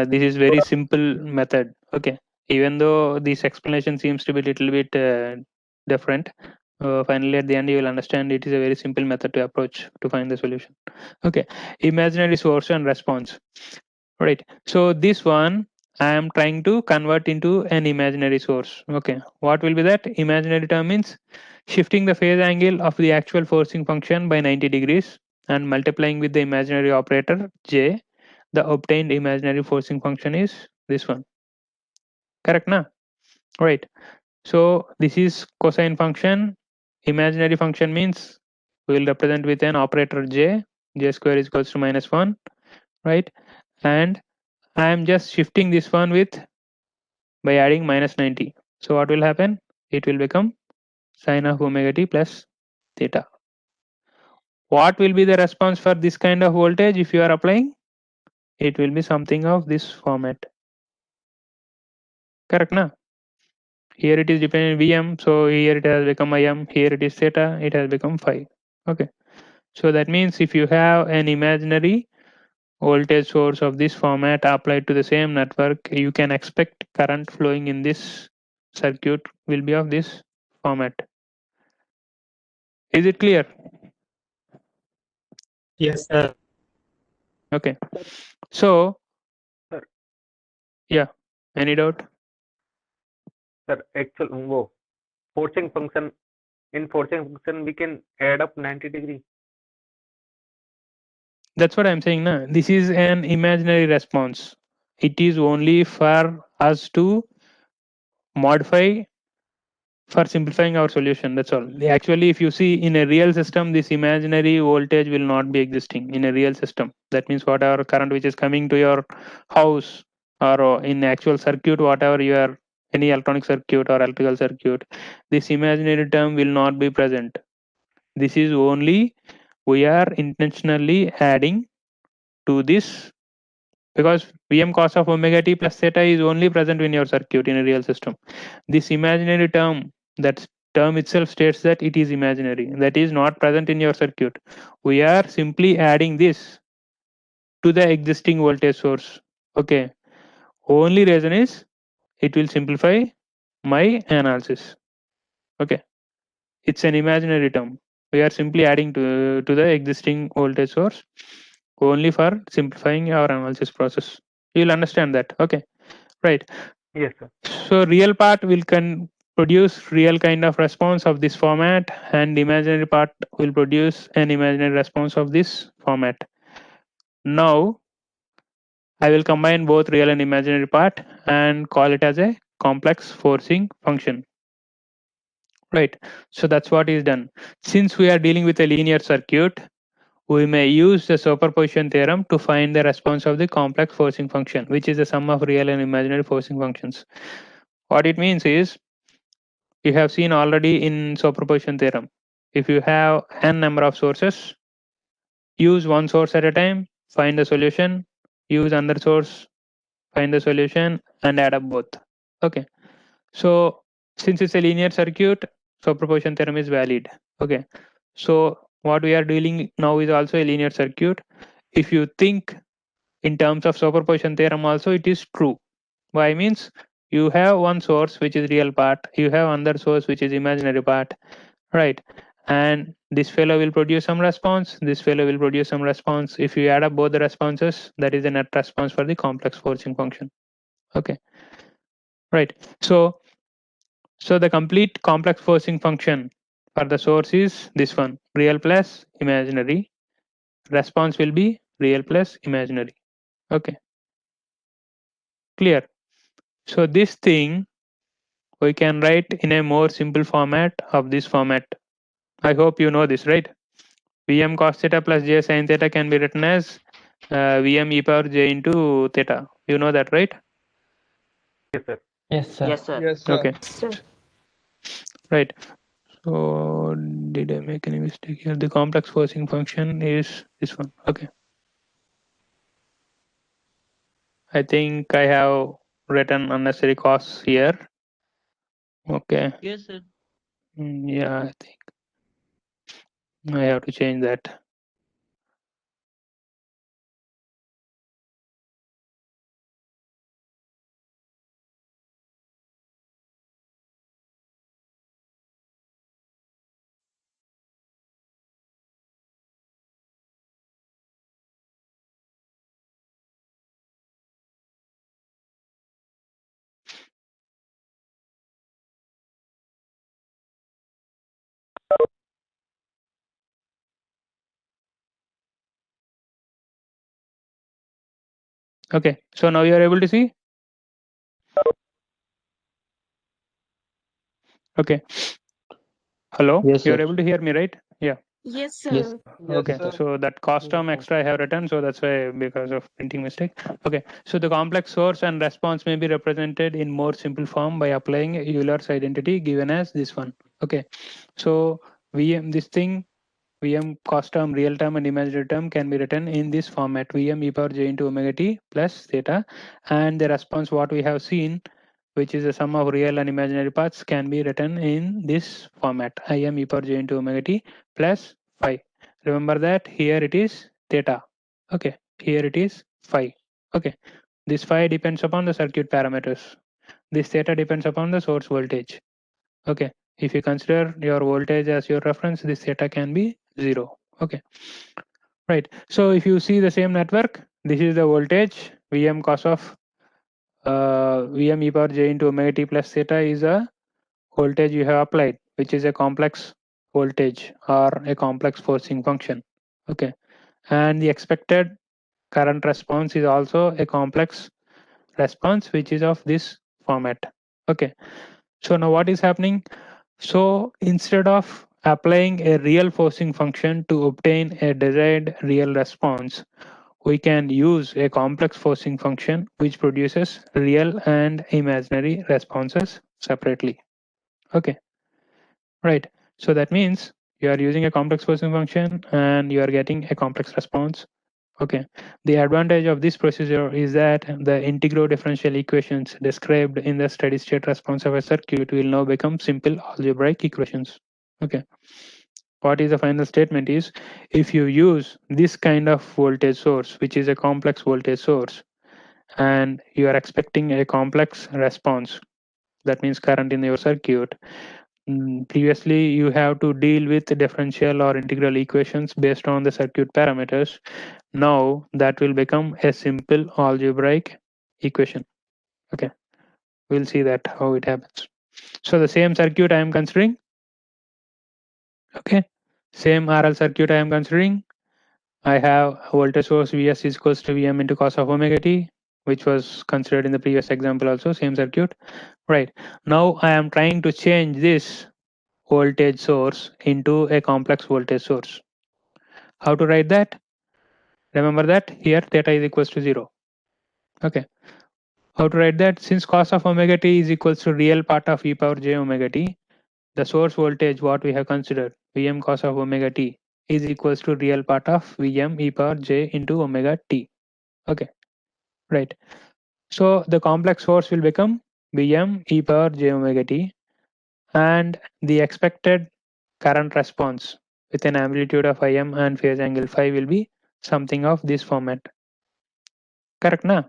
this is very simple method. Okay, even though this explanation seems to be little bit different, finally at the end you will understand it is a very simple method to approach to find the solution. Okay, imaginary source and response. Right. So this one I am trying to convert into an imaginary source. Okay, what will be that? Imaginary term means shifting the phase angle of the actual forcing function by 90 degrees and multiplying with the imaginary operator j. The obtained imaginary forcing function is this one. Correct, na? Right. So this is cosine function. Imaginary function means we will represent with an operator j. J square is equals to -1. Right. And I am just shifting this one with by adding -90. So what will happen? It will become sine of omega t plus theta. What will be the response for this kind of voltage if you are applying? It will be something of this format. Correct, na? Here it is dependent Vm, so here it has become Im, here it is theta, it has become phi. Okay. So that means if you have an imaginary voltage source of this format applied to the same network, you can expect current flowing in this circuit will be of this format. Is it clear? Yes, sir. Okay. So, Sir. Yeah. Any doubt? Sir, actual forcing function, in forcing function we can add up 90 degree. That's what I'm saying. Na? This is an imaginary response. It is only for us to modify for simplifying our solution. That's all. Actually, if you see in a real system, this imaginary voltage will not be existing in a real system. That means whatever current which is coming to your house or in actual circuit, whatever you are, any electronic circuit or electrical circuit, this imaginary term will not be present. This is only we are intentionally adding to this because Vm cos of omega t plus theta is only present in your circuit in a real system. This imaginary term, that term itself states that it is imaginary, that is not present in your circuit. We are simply adding this to the existing voltage source. Okay, only reason is it will simplify my analysis. Okay, it's an imaginary term. We are simply adding to the existing voltage source only for simplifying our analysis process. You will understand that. Okay, right. Yes, sir. So real part will produce real kind of response of this format, and imaginary part will produce an imaginary response of this format. Now I will combine both real and imaginary part and call it as a complex forcing function. right? So that's what is done. Since we are dealing with a linear circuit, we may use the superposition theorem to find the response of the complex forcing function, which is the sum of real and imaginary forcing functions. What it means is, you have seen already in superposition theorem, if you have n number of sources, use one source at a time, find the solution, use another source, find the solution, and add up both. Okay. So since it's a linear circuit, superposition theorem is valid. Okay. So what we are dealing now is also a linear circuit. If you think in terms of superposition theorem also, it is true. Why means you have one source which is real part, you have another source which is imaginary part, right? And this fellow will produce some response, this fellow will produce some response. If you add up both the responses, that is the net response for the complex forcing function. Okay, right. So the complete complex forcing function for the source is this one, real plus imaginary. Response will be real plus imaginary. Okay, clear. So this thing we can write in a more simple format of this format. I hope you know this, right? Vm cos theta plus j sin theta can be written as Vm e power j into theta. You know that, right? Yes, sir. Yes, sir. Yes, sir. Yes, sir. Okay, Sir. right. So did I make any mistake here? The complex forcing function is this one. Okay. I think I have written unnecessary cos here. Okay. Yes, sir. Yeah, I think I have to change that. Okay, so now you are able to see? Okay. Hello? Yes, You are sir. able to hear me, right? Yeah. Yes, sir. Yes. Yes, Okay, sir. so that cost term extra I have written, so that's why, because of printing mistake. Okay, so the complex source and response may be represented in more simple form by applying Euler's identity given as this one. Okay, so Vm, this thing, Vm cost term, real term and imaginary term can be written in this format, Vm e power j into omega t plus theta, and the response what we have seen, which is the sum of real and imaginary parts, can be written in this format, Im e power j into omega t plus phi. Remember that here it is theta. Okay, here it is phi. Okay, this phi depends upon the circuit parameters. This theta depends upon the source voltage. Okay, if you consider your voltage as your reference, this theta can be 0. Okay, right. So if you see the same network, this is the voltage Vm cos of Vm e power j into omega t plus theta is a voltage you have applied, which is a complex voltage or a complex forcing function. Okay, and the expected current response is also a complex response, which is of this format. Okay, so now what is happening? So instead of applying a real forcing function to obtain a desired real response, we can use a complex forcing function which produces real and imaginary responses separately. Okay, right. So that means you are using a complex forcing function and you are getting a complex response. Okay, the advantage of this procedure is that the integral differential equations described in the steady state response of a circuit will now become simple algebraic equations. Okay, what is the final statement is, if you use this kind of voltage source, which is a complex voltage source, and you are expecting a complex response, that means current in your circuit, previously you have to deal with differential or integral equations based on the circuit parameters. Now that will become a simple algebraic equation. Okay, we'll see that how it happens. So the same circuit I am considering. Okay, same RL circuit I am considering. I have voltage source Vs is equals to Vm into cos of omega t, which was considered in the previous example also, same circuit. Right, now I am trying to change this voltage source into a complex voltage source. How to write that? Remember that here theta is equals to 0. Okay. How to write that? Since cos of omega t is equals to real part of e power j omega t, the source voltage what we have considered, Vm cos of omega t, is equals to real part of Vm e power j into omega t. Okay, right. So the complex source will become Vm e power j omega t, and the expected current response with an amplitude of Im and phase angle phi will be something of this format. Correct, na?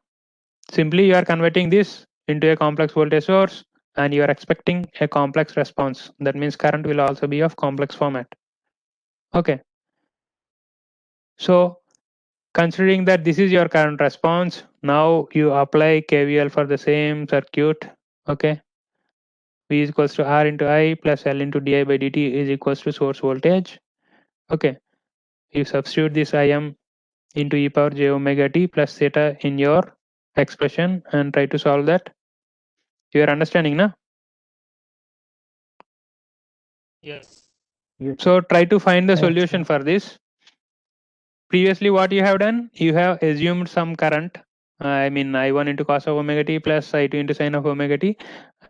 Simply you are converting this into a complex voltage source and you are expecting a complex response. That means current will also be of complex format. Okay. So considering that this is your current response, now you apply KVL for the same circuit. Okay. V is equals to R into I plus L into di by dt is equals to source voltage. Okay. You substitute this Im into e power j omega t plus theta in your expression and try to solve that. You are understanding, na? Yes. Yes. So try to find the Yes, solution for this. Previously what you have done, you have assumed some current, I mean I1 into cos of omega t plus I2 into sin of omega t.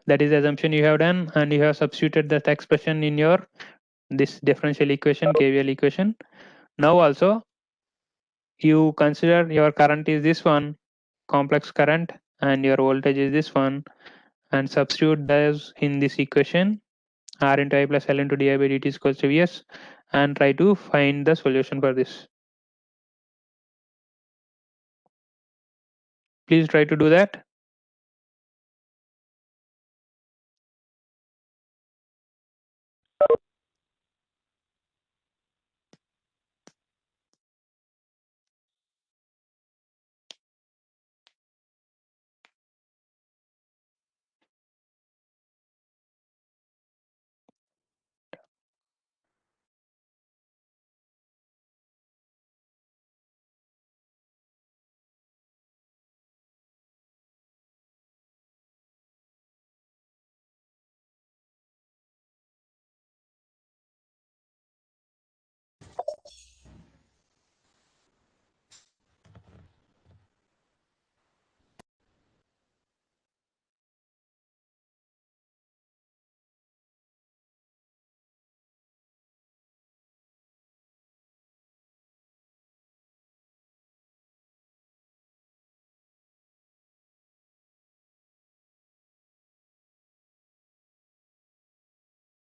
That is the assumption you have done, and you have substituted that expression in your this differential equation, KVL equation. Now also you consider your current is this one, complex current, and your voltage is this one, and substitute those in this equation, R into I plus L into di by dt is equals to Vs, and try to find the solution for this. Please try to do that.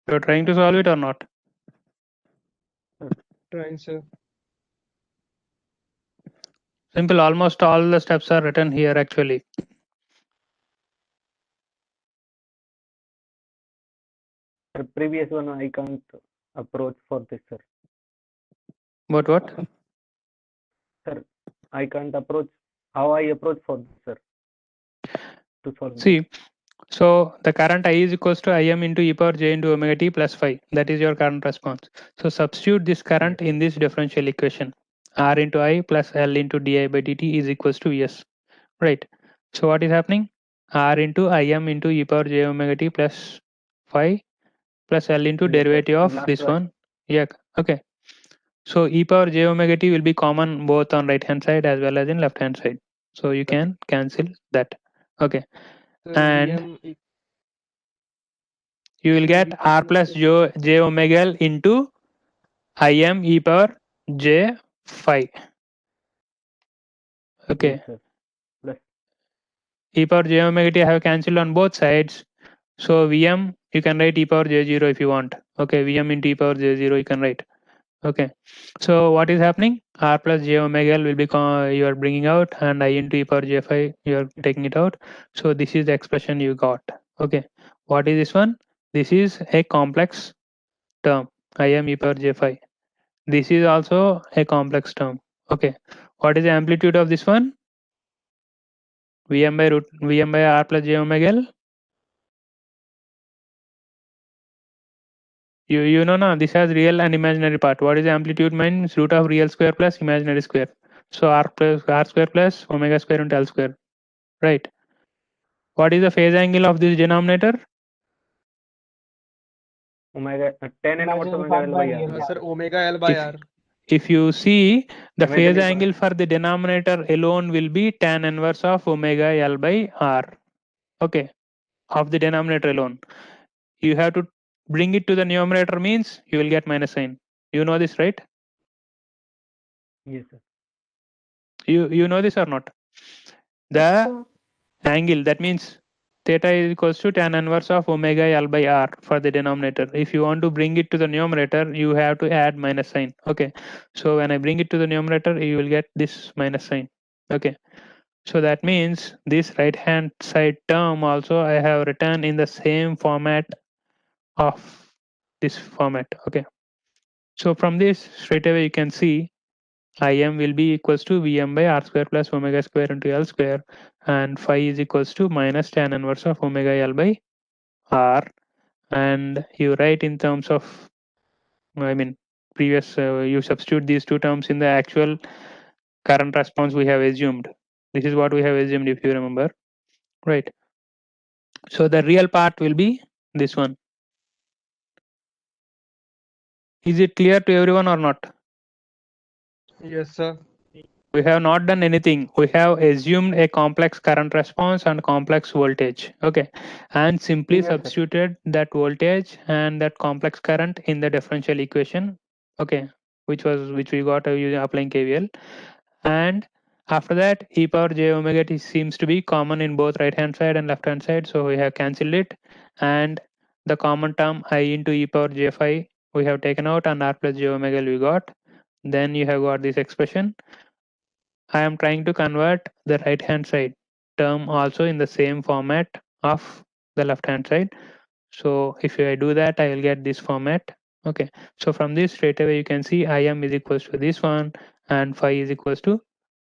You're trying to solve it or not? Trying, sir. Simple, almost all the steps are written here actually. The previous one I can't approach for this, sir. What? Sir, I can't approach. How I approach for this, sir? To solve this. See, so the current I is equals to Im into e power j into omega t plus phi. That is your current response. So substitute this current in this differential equation. R into I plus L into di by dt is equals to Vs. Right. So what is happening? R into Im into e power j omega t plus phi plus L into Yes, sir. derivative of Last this one. one. Yeah. Okay. So e power j omega t will be common both on right hand side as well as in left hand side. So you can cancel that. Okay. Sir, And Vm you will sir, get Vm R plus j omega L into Im e power j phi. Okay. Yes, sir. Plus E power j omega t I have cancelled on both sides. So Vm you can write e power j0 if you want. Okay. Vm into e power j0 you can write. Okay. So what is happening? R plus j omega L will be you are bringing out, and I into e power j phi you are taking it out. So this is the expression you got. Okay. What is this one? This is a complex term. Im e power j phi. This is also a complex term. Okay. What is the amplitude of this one? Vm by R plus j omega L. You know now this has real and imaginary part. What is the amplitude means? Root of real square plus imaginary square. So R square plus omega square into L square. Right. What is the phase angle of this denominator? omega 10 n what's omega L by R? Sir, omega L by R. If you see, the phase Imaginary part. angle for the denominator alone will be tan inverse of omega L by R. Okay, of the denominator alone. You have to bring it to the numerator, means you will get minus sign. You know this, right? Yes, sir. You know this or not? The angle, that means theta is equals to tan inverse of omega L by R for the denominator. If you want to bring it to the numerator, you have to add minus sign. Okay, so when I bring it to the numerator, you will get this minus sign. Okay, so that means this right hand side term also I have written in the same format of this format. Okay, so from this straight away you can see Im will be equals to Vm by R square plus omega square into L square, and phi is equals to minus tan inverse of omega L by R. And you write in terms of, I mean, previous, you substitute these two terms in the actual current response we have assumed. This is what we have assumed, if you remember, right? So the real part will be this one. Is it clear to everyone or not? Yes, sir. We have not done anything. We have assumed a complex current response and complex voltage. Okay, and simply Yes, sir. substituted that voltage and that complex current in the differential equation. Okay, which we got using applying KVL. And after that, e power j omega t seems to be common in both right hand side and left hand side, so we have cancelled it. And the common term I into e power j phi we have taken out, and r plus j omega L we got. Then you have got this expression. I am trying to convert the right hand side term also in the same format of the left hand side. So if I do that, I will get this format. Okay, so from this straight away you can see Im is equals to this one and phi is equals to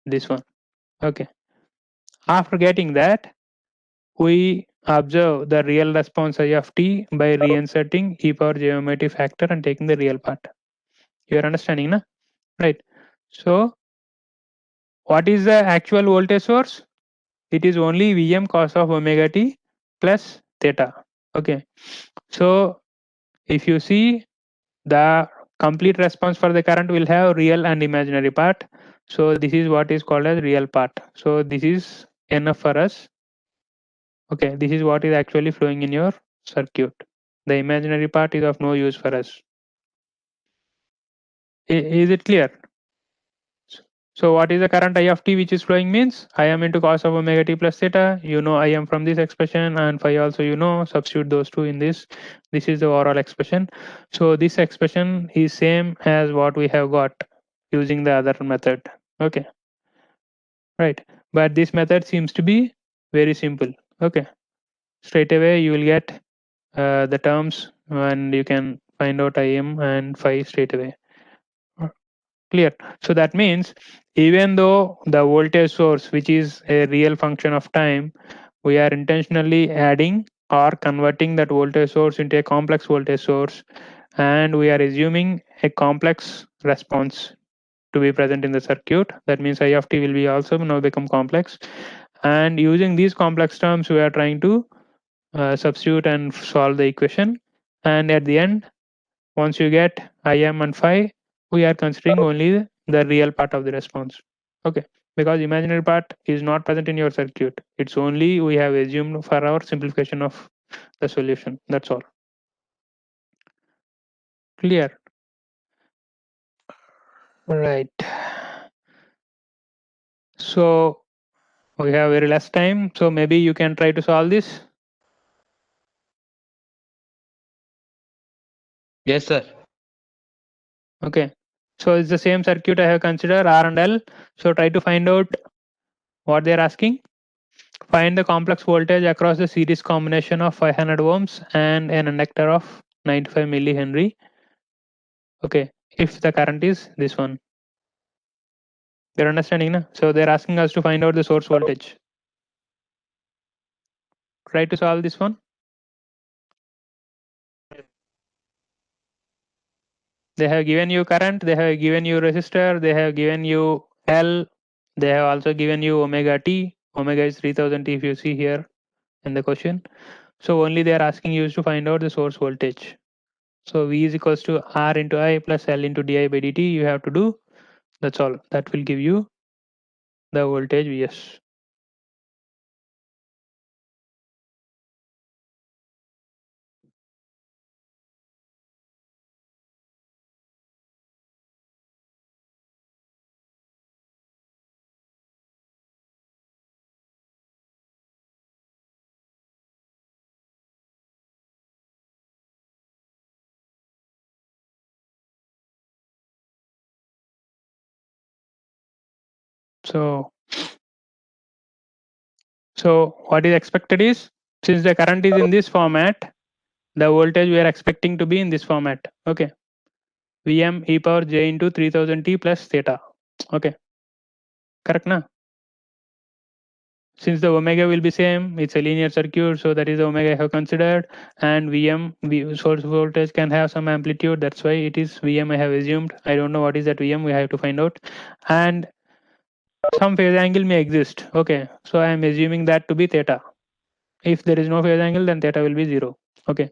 this one. Okay, after getting that, we observe the real response I of t by reinserting e power j omega t factor and taking the real part. You are understanding, na? Right. So what is the actual voltage source? It is only Vm cos of omega t plus theta. Okay, so if you see, the complete response for the current will have real and imaginary part. So this is what is called as real part. So this is enough for us. Okay, this is what is actually flowing in your circuit. The imaginary part is of no use for us. Is it clear? So what is the current I of t which is flowing means I am into cos of omega t plus theta. You know I am from this expression, and phi also you know. Substitute those two in this. This is the overall expression. So this expression is same as what we have got using the other method. Okay, right. But this method seems to be very simple. Okay, straight away you will get the terms and you can find out Im and phi straight away. Clear. So that means even though the voltage source, which is a real function of time, we are intentionally adding or converting that voltage source into a complex voltage source, and we are assuming a complex response to be present in the circuit. That means I of t will be also now become complex, and using these complex terms we are trying to substitute and solve the equation. And at the end, once you get Im and phi, we are considering only the real part of the response. Okay, because imaginary part is not present in your circuit. It's only we have assumed for our simplification of the solution. That's all. Clear? Right. So we have very less time. So maybe you can try to solve this. Yes, sir. Okay. So it's the same circuit I have considered R and L. So try to find out what they're asking. Find the complex voltage across the series combination of 500 ohms and an inductor of 95 millihenry. Okay, if the current is this one. You're understanding, na? So they're asking us to find out the source voltage. Try to solve this one. They have given you current, they have given you resistor, they have given you L, they have also given you omega t. Omega is 3000 t if you see here in the question. So only they are asking you to find out the source voltage. So V is equals to R into I plus L into di by dt. You have to do. That's all. That will give you the voltage Vs. So what is expected is, since the current is in this format, the voltage we are expecting to be in this format. Okay. Vm e power j into 3000 t plus theta. Okay. Correct na? Since the omega will be same, it's a linear circuit, so that is the omega I have considered. And source voltage can have some amplitude, that's why it is Vm I have assumed. I don't know what is that Vm, we have to find out. And some phase angle may exist. Okay, so I am assuming that to be theta. If there is no phase angle, then theta will be 0. Okay,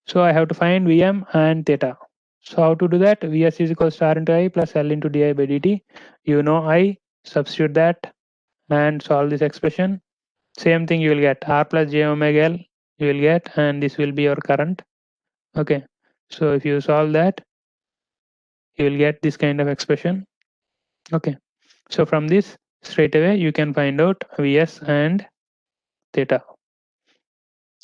so I have to find Vm and theta. So how to do that? Vs is equals to R into I plus L into di by dt. You know I, substitute that and solve this expression. Same thing you will get R plus j omega L you will get, and this will be your current. Okay, so if you solve that, you will get this kind of expression. Okay, so from this straight away you can find out Vs and theta.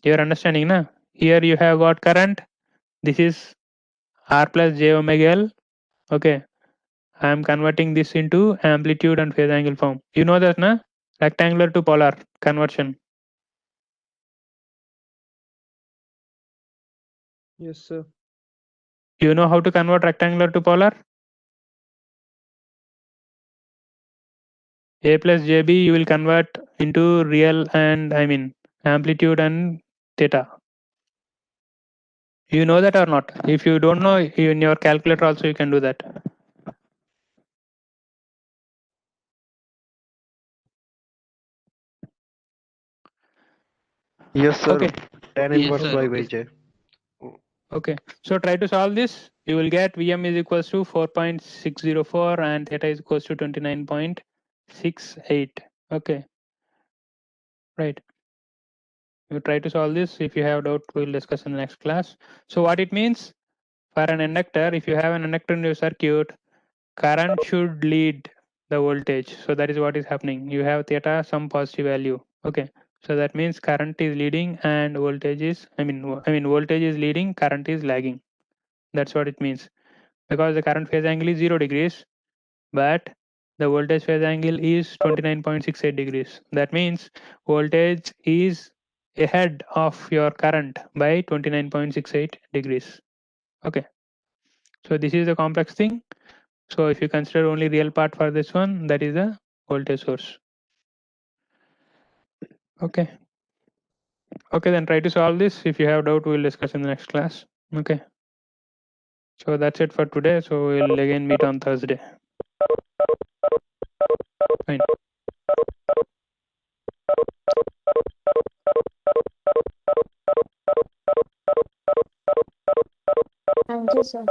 You're understanding na? Here you have got current. This is R plus j omega L. Okay, I am converting this into amplitude and phase angle form. You know that na? Rectangular to polar conversion. Yes, sir. You know how to convert rectangular to polar? A plus JB you will convert into real and amplitude and theta. You know that or not? If you don't know, in your calculator also you can do that. Yes, sir. Okay. Tan inverse y by j. Okay, so try to solve this. You will get Vm is equals to 4.604 and theta is equals to 29.68. Okay, right. You try to solve this. If you have doubt, we'll discuss in the next class. So what it means for an inductor, if you have an inductor in your circuit, current should lead the voltage. So that is what is happening. You have theta some positive value. Okay, so that means current is leading and voltage is voltage is leading, current is lagging. That's what it means, because the current phase angle is 0 degrees, but the voltage phase angle is 29.68 degrees. That means voltage is ahead of your current by 29.68 degrees. Okay, so this is the complex thing. So if you consider only real part for this one, that is the voltage source. Okay, then try to solve this. If you have doubt, we'll discuss in the next class. Okay, so that's it for today. So we'll again meet on Thursday. Fine. Thank you, sir.